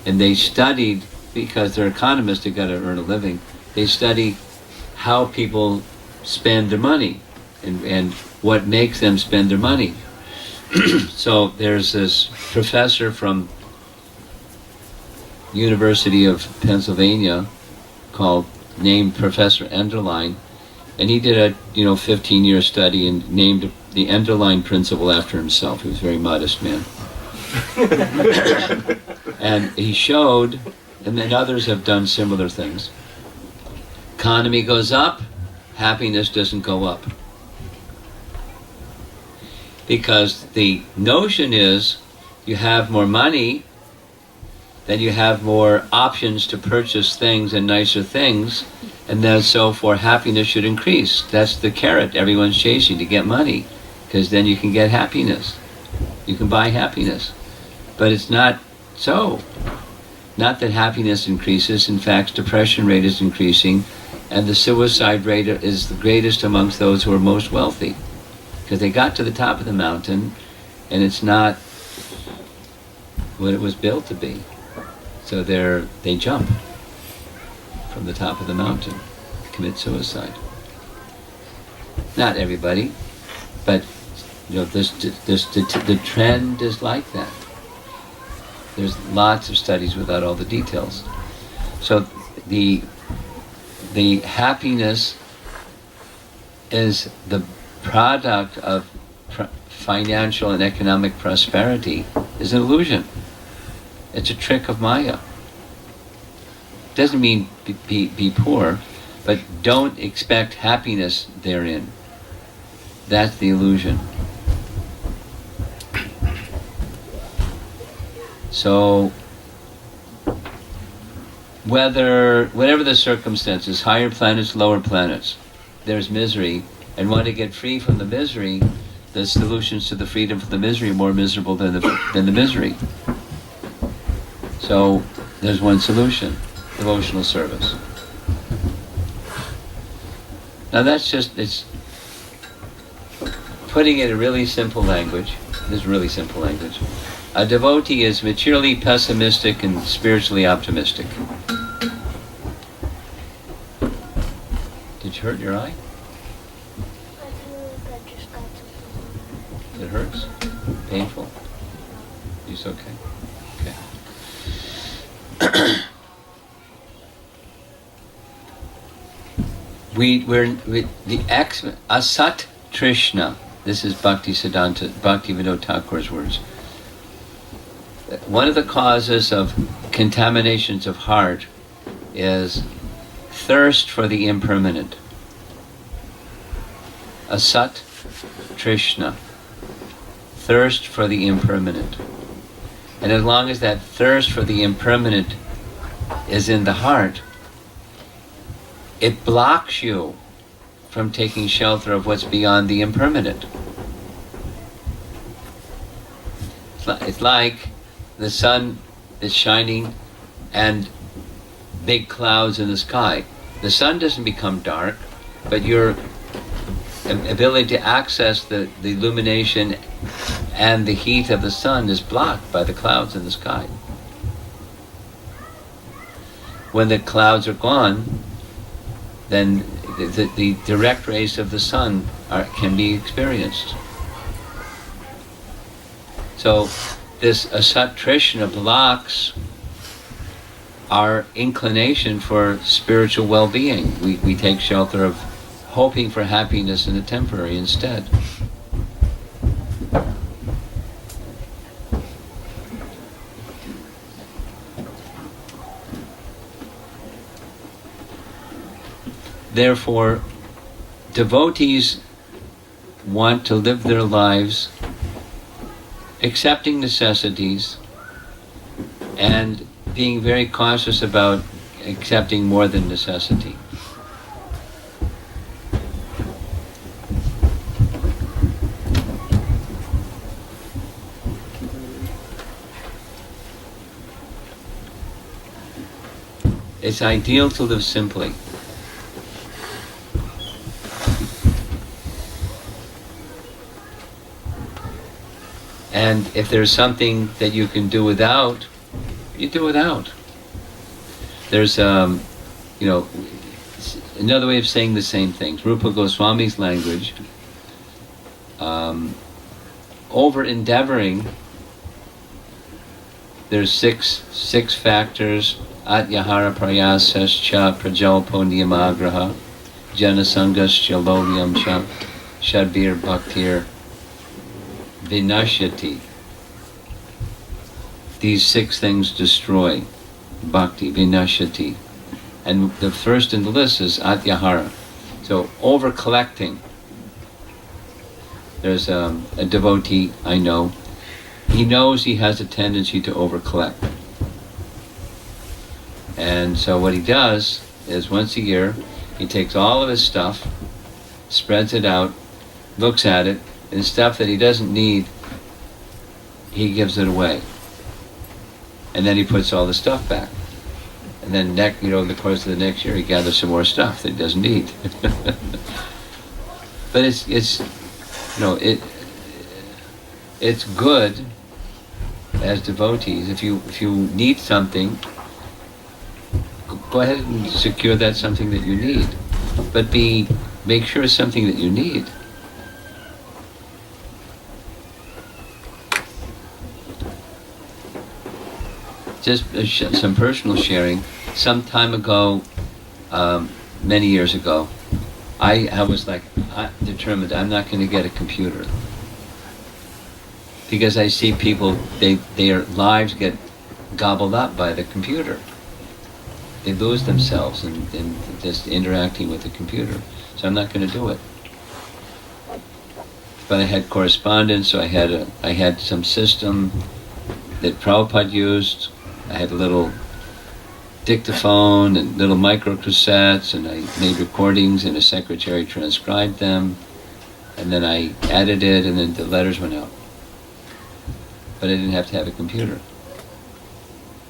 And they studied, because they're economists, they've got to earn a living, they study how people spend their money and what makes them spend their money. So there's this professor from University of Pennsylvania named Professor Enderlein, and he did a 15-year study and named the Enderlein principle after himself. He was a very modest man. And he showed, and then others have done similar things. Economy goes up, happiness doesn't go up. Because the notion is you have more money, then you have more options to purchase things and nicer things, and then so for happiness should increase. That's the carrot everyone's chasing, to get money, because then you can get happiness. You can buy happiness. But it's not so. Not that happiness increases. In fact, depression rate is increasing, and the suicide rate is the greatest amongst those who are most wealthy, because they got to the top of the mountain and it's not what it was built to be. So they jump from the top of the mountain, commit suicide. Not everybody, but the trend is like that. There's lots of studies without all the details. So the happiness is the product of financial and economic prosperity, is an illusion. It's a trick of Maya. Doesn't mean be poor, but don't expect happiness therein. That's the illusion. So, whatever the circumstances, higher planets, lower planets, there's misery, and want to get free from the misery, the solutions to the freedom from the misery are more miserable than the misery. So, there's one solution: devotional service. Now it's putting it in really simple language. This is really simple language. A devotee is materially pessimistic and spiritually optimistic. Did you hurt your eye? I feel like I just got something. It hurts? Painful? It's okay? Okay. we're the Asat Trishna. This is Bhaktivinoda Thakur's words. One of the causes of contaminations of heart is thirst for the impermanent. Asat Trishna. Thirst for the impermanent. And as long as that thirst for the impermanent is in the heart, it blocks you from taking shelter of what's beyond the impermanent. It's like the sun is shining and big clouds in the sky. The sun doesn't become dark, but your ability to access the illumination and the heat of the sun is blocked by the clouds in the sky. When the clouds are gone, then the direct rays of the sun can be experienced. So this Asat Trishna blocks our inclination for spiritual well-being. We take shelter of hoping for happiness in the temporary instead. Therefore, devotees want to live their lives accepting necessities and being very cautious about accepting more than necessity. It's ideal to live simply. And if there's something that you can do without, you do without. There's, another way of saying the same things. Rupa Goswami's language, over-endeavoring, there's six factors. Atyahara prayasascha prajalpo niyamagraha janasangascha lovyam cha shadbir bhaktir vinashyati. These 6 things destroy bhakti, vinashyati. And the first in the list is atyahara. So over-collecting. There's a devotee I know. He knows he has a tendency to over-collect. And so what he does is once a year, he takes all of his stuff, spreads it out, looks at it, and stuff that he doesn't need, he gives it away. And then he puts all the stuff back. And then in the course of the next year, he gathers some more stuff that he doesn't need. But it's good as devotees. If you need something, go ahead and secure that something that you need. But make sure it's something that you need. Just some personal sharing. Some time ago, many years ago, I was determined I'm not going to get a computer. Because I see people, their lives get gobbled up by the computer. They lose themselves in just interacting with the computer. So I'm not going to do it. But I had correspondence, so I had some system that Prabhupada used. I had a little dictaphone and little microcassettes, and I made recordings, and a secretary transcribed them, and then I edited, and then the letters went out. But I didn't have to have a computer.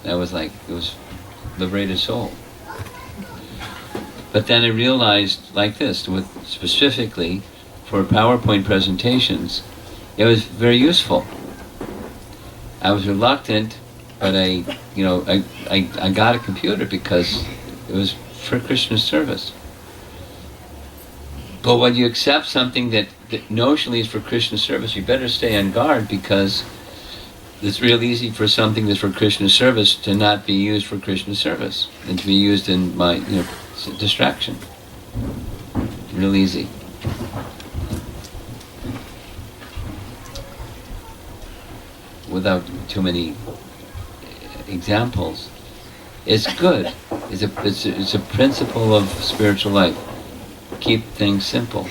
It was liberated soul. But then I realized like this, specifically for PowerPoint presentations, it was very useful. I was reluctant, but I got a computer because it was for Krishna's service. But when you accept something that notionally is for Krishna's service, you better stay on guard, because it's real easy for something that's for Krishna's service to not be used for Krishna's service and to be used in my distraction. Real easy. Without too many examples, it's good. It's a principle of spiritual life. Keep things simple.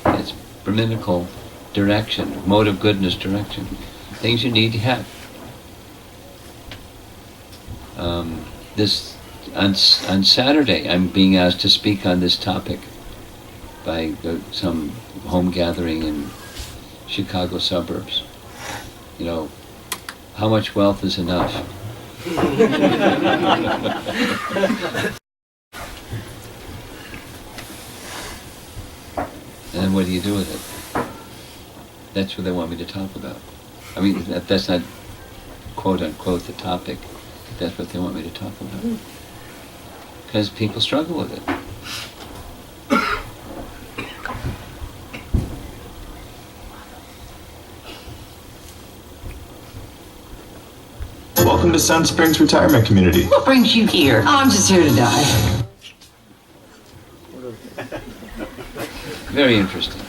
It's Brahminical direction, mode of goodness direction. Things you need to have. On Saturday, I'm being asked to speak on this topic by some home gathering in Chicago suburbs. How much wealth is enough? And then what do you do with it? That's what they want me to talk about. I mean, that's not quote unquote the topic. That's what they want me to talk about. Because people struggle with it. Welcome to Sun Springs Retirement Community. What brings you here? I'm just here to die. Very interesting.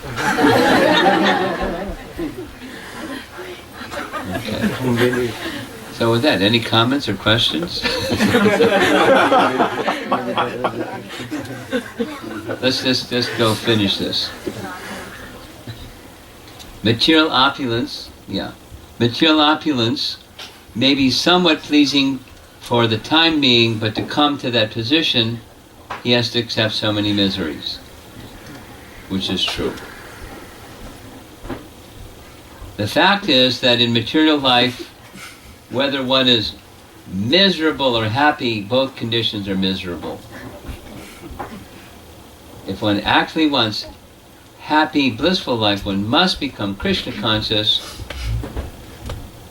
Okay. So with that, any comments or questions? Let's just go finish this. Material opulence may be somewhat pleasing for the time being, but to come to that position, he has to accept so many miseries, which is true. The fact is that in material life, whether one is miserable or happy, both conditions are miserable. If one actually wants happy, blissful life, one must become Krishna conscious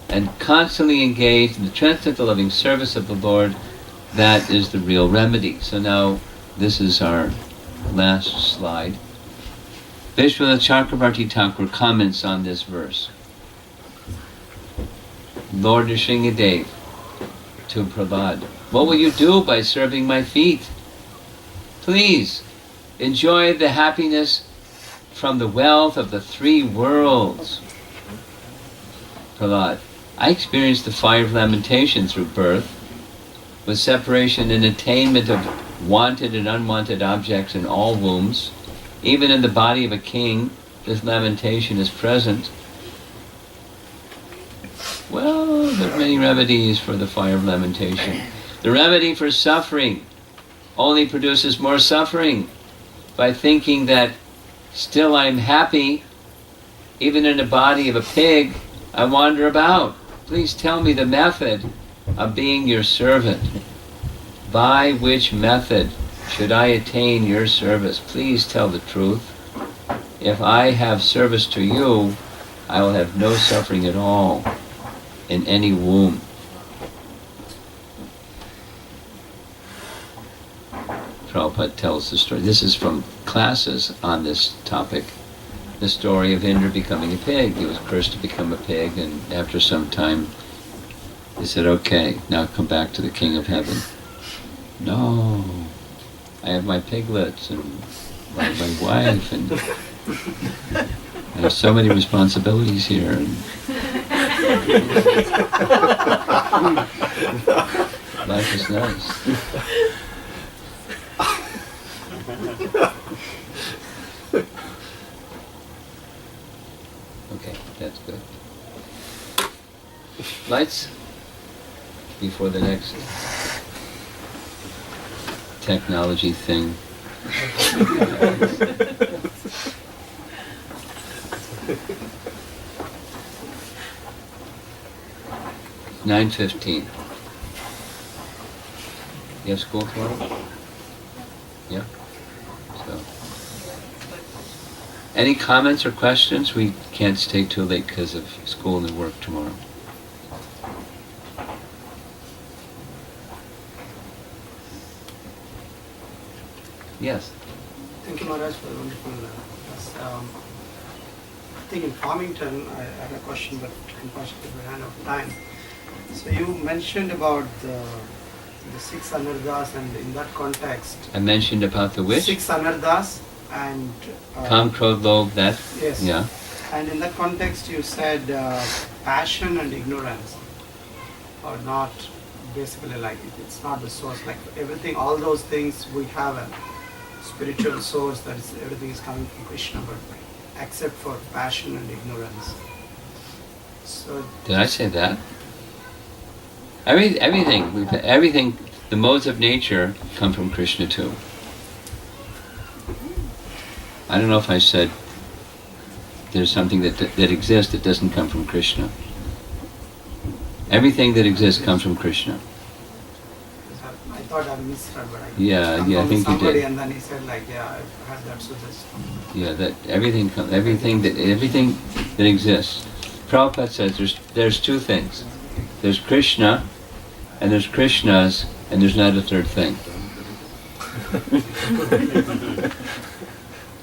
and constantly engaged in the transcendental loving service of the Lord. That is the real remedy. So now, this is our last slide. Vishwanath Chakravarti Thakur comments on this verse. Lord Nrsingadev to Prahlad, what will you do by serving my feet? Please, enjoy the happiness from the wealth of the three worlds. Prahlad, I experienced the fire of lamentation through birth, with separation and attainment of wanted and unwanted objects in all wombs. Even in the body of a king, this lamentation is present. Well, there are many remedies for the fire of lamentation. The remedy for suffering only produces more suffering. By thinking that still I'm happy, even in the body of a pig, I wander about. Please tell me the method of being your servant. By which method should I attain your service? Please tell the truth. If I have service to you, I will have no suffering at all in any womb. Prabhupada tells the story. This is from classes on this topic. The story of Indra becoming a pig. He was cursed to become a pig, and after some time, he said, okay, now come back to the King of Heaven. No, I have my piglets and my wife, and I have so many responsibilities here. And life is nice. Okay, that's good. Lights before the next technology thing. 9:15. You have school tomorrow? Yeah? So. Any comments or questions? We can't stay too late because of school and work tomorrow. Yes. Thank you, Maharaj, for the wonderful class. I think in Farmington, I had a question, but unfortunately we ran out of time. So you mentioned about the six anardas, and in that context, I mentioned about the which? six anardas and Kam, Krodh, Lobh, that? yes. Yeah. And in that context, you said passion and ignorance are not basically like it's not the source. Like everything, all those things, we have a spiritual source, that is everything is coming from Krishna, but except for passion and ignorance. So Did I say that? Everything, the modes of nature come from Krishna too. I don't know if I said there's something that exists that doesn't come from Krishna. Everything that exists comes from Krishna. I thought I misheard, but I I think you did. And then he said like, yeah, I've heard that, so this. Yeah, that everything that exists. Prabhupada says there's two things. There's Krishna, and there's Krishnas, and there's not a third thing.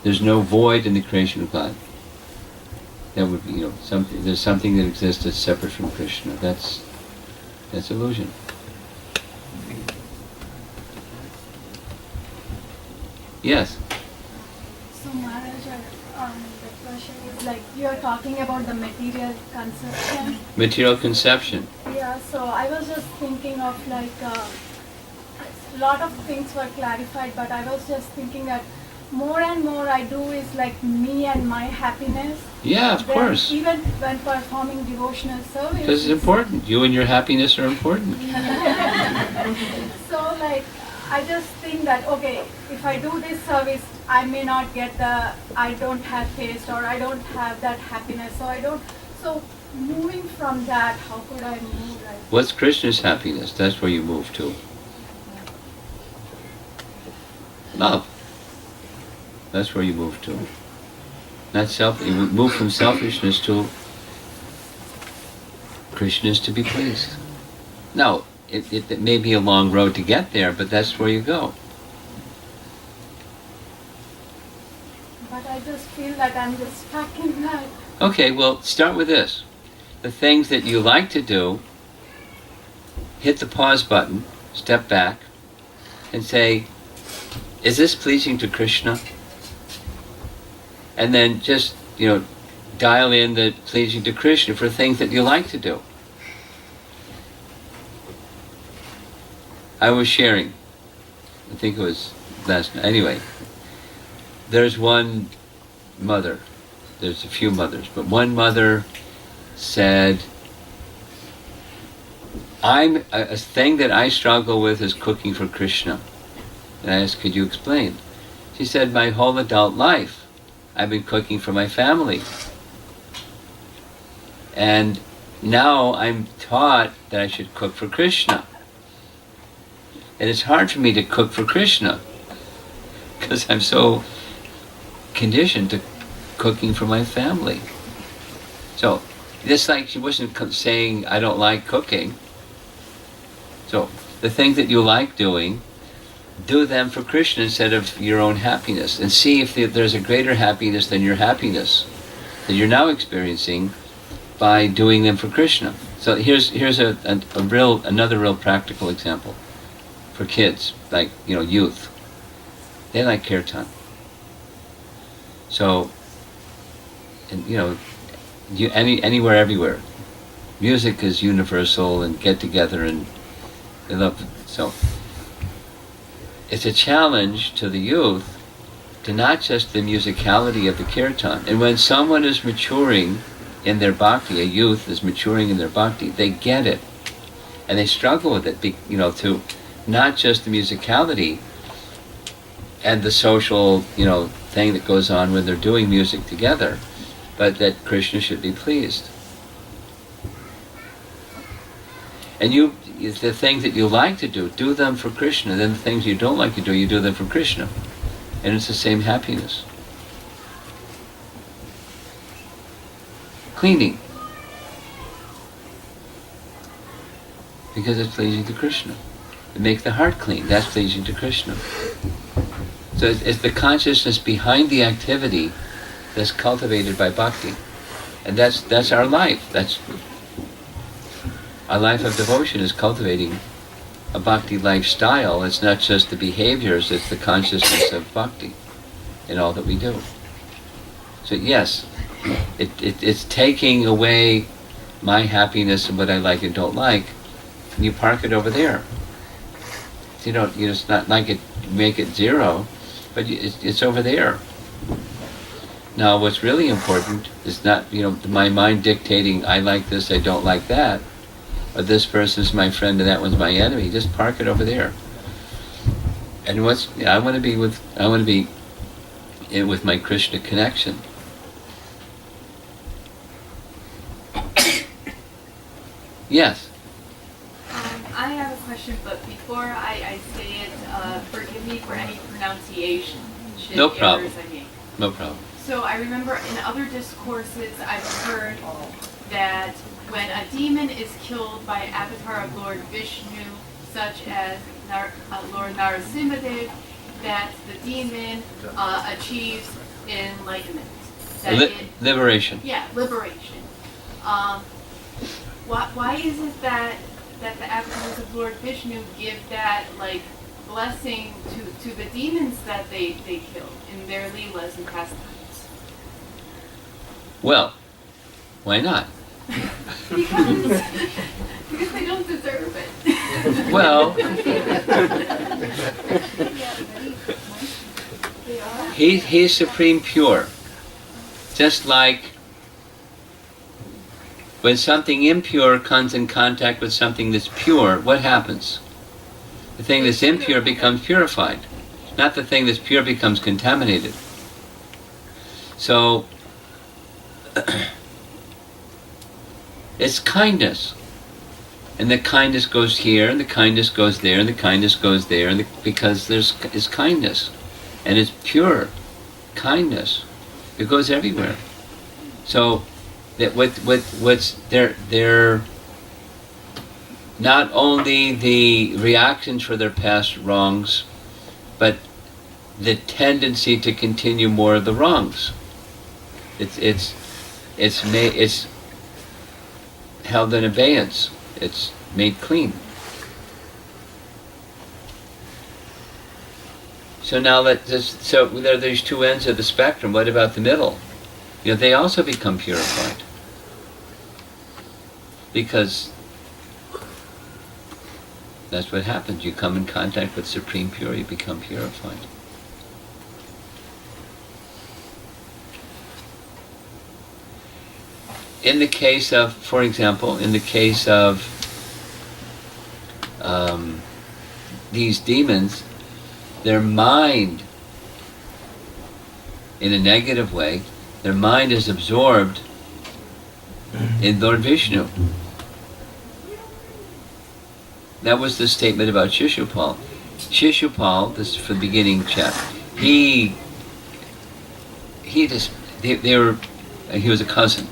There's no void in the creation of God. That would be, something. There's something that exists that's separate from Krishna. That's illusion. Yes. So Maharaj, the question is like you are talking about the material conception. Material conception. Yeah. So I was just thinking of like a lot of things were clarified, but I was just thinking that more and more I do is like me and my happiness. Yeah, of course. Even when performing devotional service. Because it's important. You and your happiness are important. So like, I just think that, okay, if I do this service, I may not get I don't have taste, or I don't have that happiness, so moving from that, how could I move like? What's Krishna's happiness? That's where you move to. Love. That's where you move to. Not self. You move from selfishness to Krishna is to be pleased. Now, it may be a long road to get there, but that's where you go. But I just feel that I'm just stuck in that. Okay, well, start with this. The things that you like to do, hit the pause button, step back, and say, is this pleasing to Krishna? And then just, dial in the pleasing to Krishna for things that you like to do. I was sharing, I think it was last night, anyway, there's one mother, there's a few mothers, but one mother said, a thing that I struggle with is cooking for Krishna. And I asked, could you explain? She said, my whole adult life, I've been cooking for my family. And now I'm taught that I should cook for Krishna. And it's hard for me to cook for Krishna because I'm so conditioned to cooking for my family. So, it's like she wasn't saying, I don't like cooking. So, the things that you like doing, do them for Krishna instead of your own happiness. And see if there's a greater happiness than your happiness that you're now experiencing by doing them for Krishna. So here's another real practical example. For kids, like, youth. They like kirtan. So, and anywhere, everywhere. Music is universal and get together and they love it. So, it's a challenge to the youth to not just the musicality of the kirtan. And when someone is maturing in their bhakti, a youth is maturing in their bhakti, they get it. And they struggle with it, to not just the musicality and the social, thing that goes on when they're doing music together, but that Krishna should be pleased. And the things that you like to do them for Krishna. Then the things you don't like to do, you do them for Krishna. And it's the same happiness. Cleaning. Because it's pleasing to Krishna. It makes the heart clean. That's pleasing to Krishna. So it's the consciousness behind the activity that's cultivated by bhakti. And that's our life. That's our life of devotion, is cultivating a bhakti lifestyle. It's not just the behaviors, it's the consciousness of bhakti in all that we do. So yes, it's taking away my happiness and what I like and don't like, and you park it over there. It's not like make it zero, but it's over there. Now what's really important is not, my mind dictating I like this, I don't like that, or this person's my friend and that one's my enemy. Just park it over there. And I want to be with my Krishna connection. Yes. I have a question, but before I say it, forgive me for any pronunciation. No problem. Errors I make. No problem. So I remember in other discourses I've heard that when a demon is killed by an avatar of Lord Vishnu, such as Lord Narasimhadev, that the demon achieves enlightenment. Liberation. Yeah, liberation. Why is it that the avatars of Lord Vishnu give that blessing to the demons that they kill in their leelas and pastimes? Well, why not? because they don't deserve it. Well, he's supreme pure. Just like when something impure comes in contact with something that's pure, what happens? The thing that's impure becomes purified. Not the thing that's pure becomes contaminated. So, it's kindness. And the kindness goes here, and the kindness goes there, and the kindness goes there, because it's kindness. And it's pure kindness. It goes everywhere. So, that what's they're not only the reactions for their past wrongs, but the tendency to continue more of the wrongs. It's held in abeyance. It's made clean. So now there are these two ends of the spectrum. What about the middle? They also become purified. Because that's what happens. You come in contact with Supreme Pure, you become purified. In the case of, for example, these demons, their mind, in a negative way, their mind is absorbed in Lord Vishnu. That was the statement about Shishupal. Shishupal, this is for the beginning chapter, he was a cousin.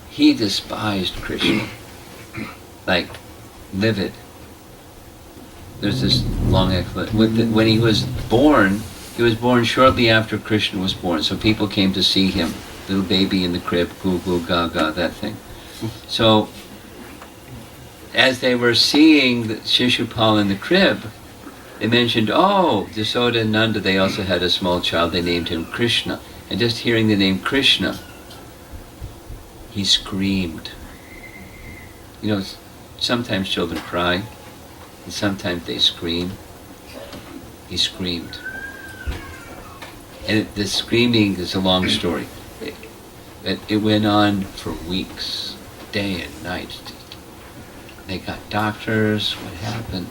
He despised Krishna, like livid. There's this long explanation. When he was born shortly after Krishna was born, so people came to see him, little baby in the crib, goo goo gaga, that thing. So, as they were seeing Shishupal in the crib, they mentioned, Jasoda and Nanda, they also had a small child, they named him Krishna. And just hearing the name Krishna, he screamed. Sometimes children cry, and sometimes they scream. He screamed. And the screaming is a long story. It went on for weeks, day and night. They got doctors. What happened?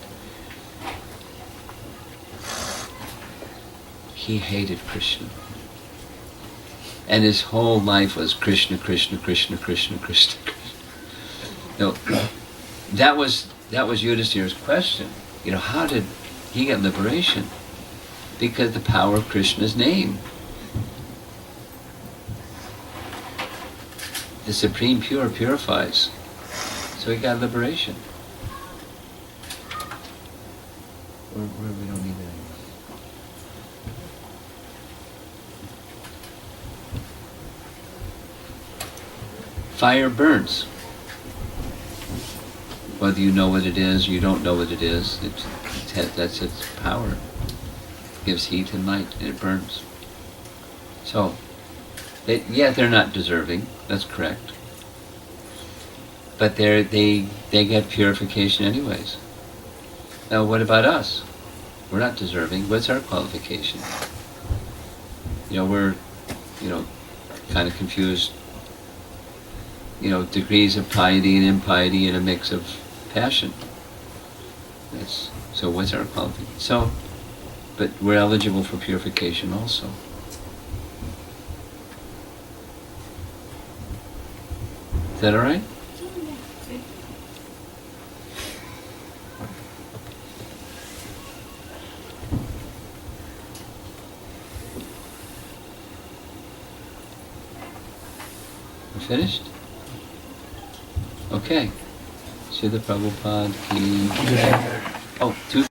He hated Krishna. And his whole life was Krishna, Krishna, Krishna, Krishna, Krishna, Krishna. No, that was Yudhisthira's question. How did he get liberation? Because the power of Krishna's name. The Supreme Pure purifies. So he got liberation. Or we don't need that anymore. fire burns. Whether you know what it is, you don't know what it is, that's its power. It gives heat and light, and it burns. So, they're not deserving, that's correct. But they get purification anyways. Now what about us? We're not deserving. What's our qualification? We're, kind of confused, degrees of piety and impiety and a mix of passion. So what's our qualification? So, but we're eligible for purification also. Is that all right? Finished? Okay. Srila Prabhupada ki... Oh, two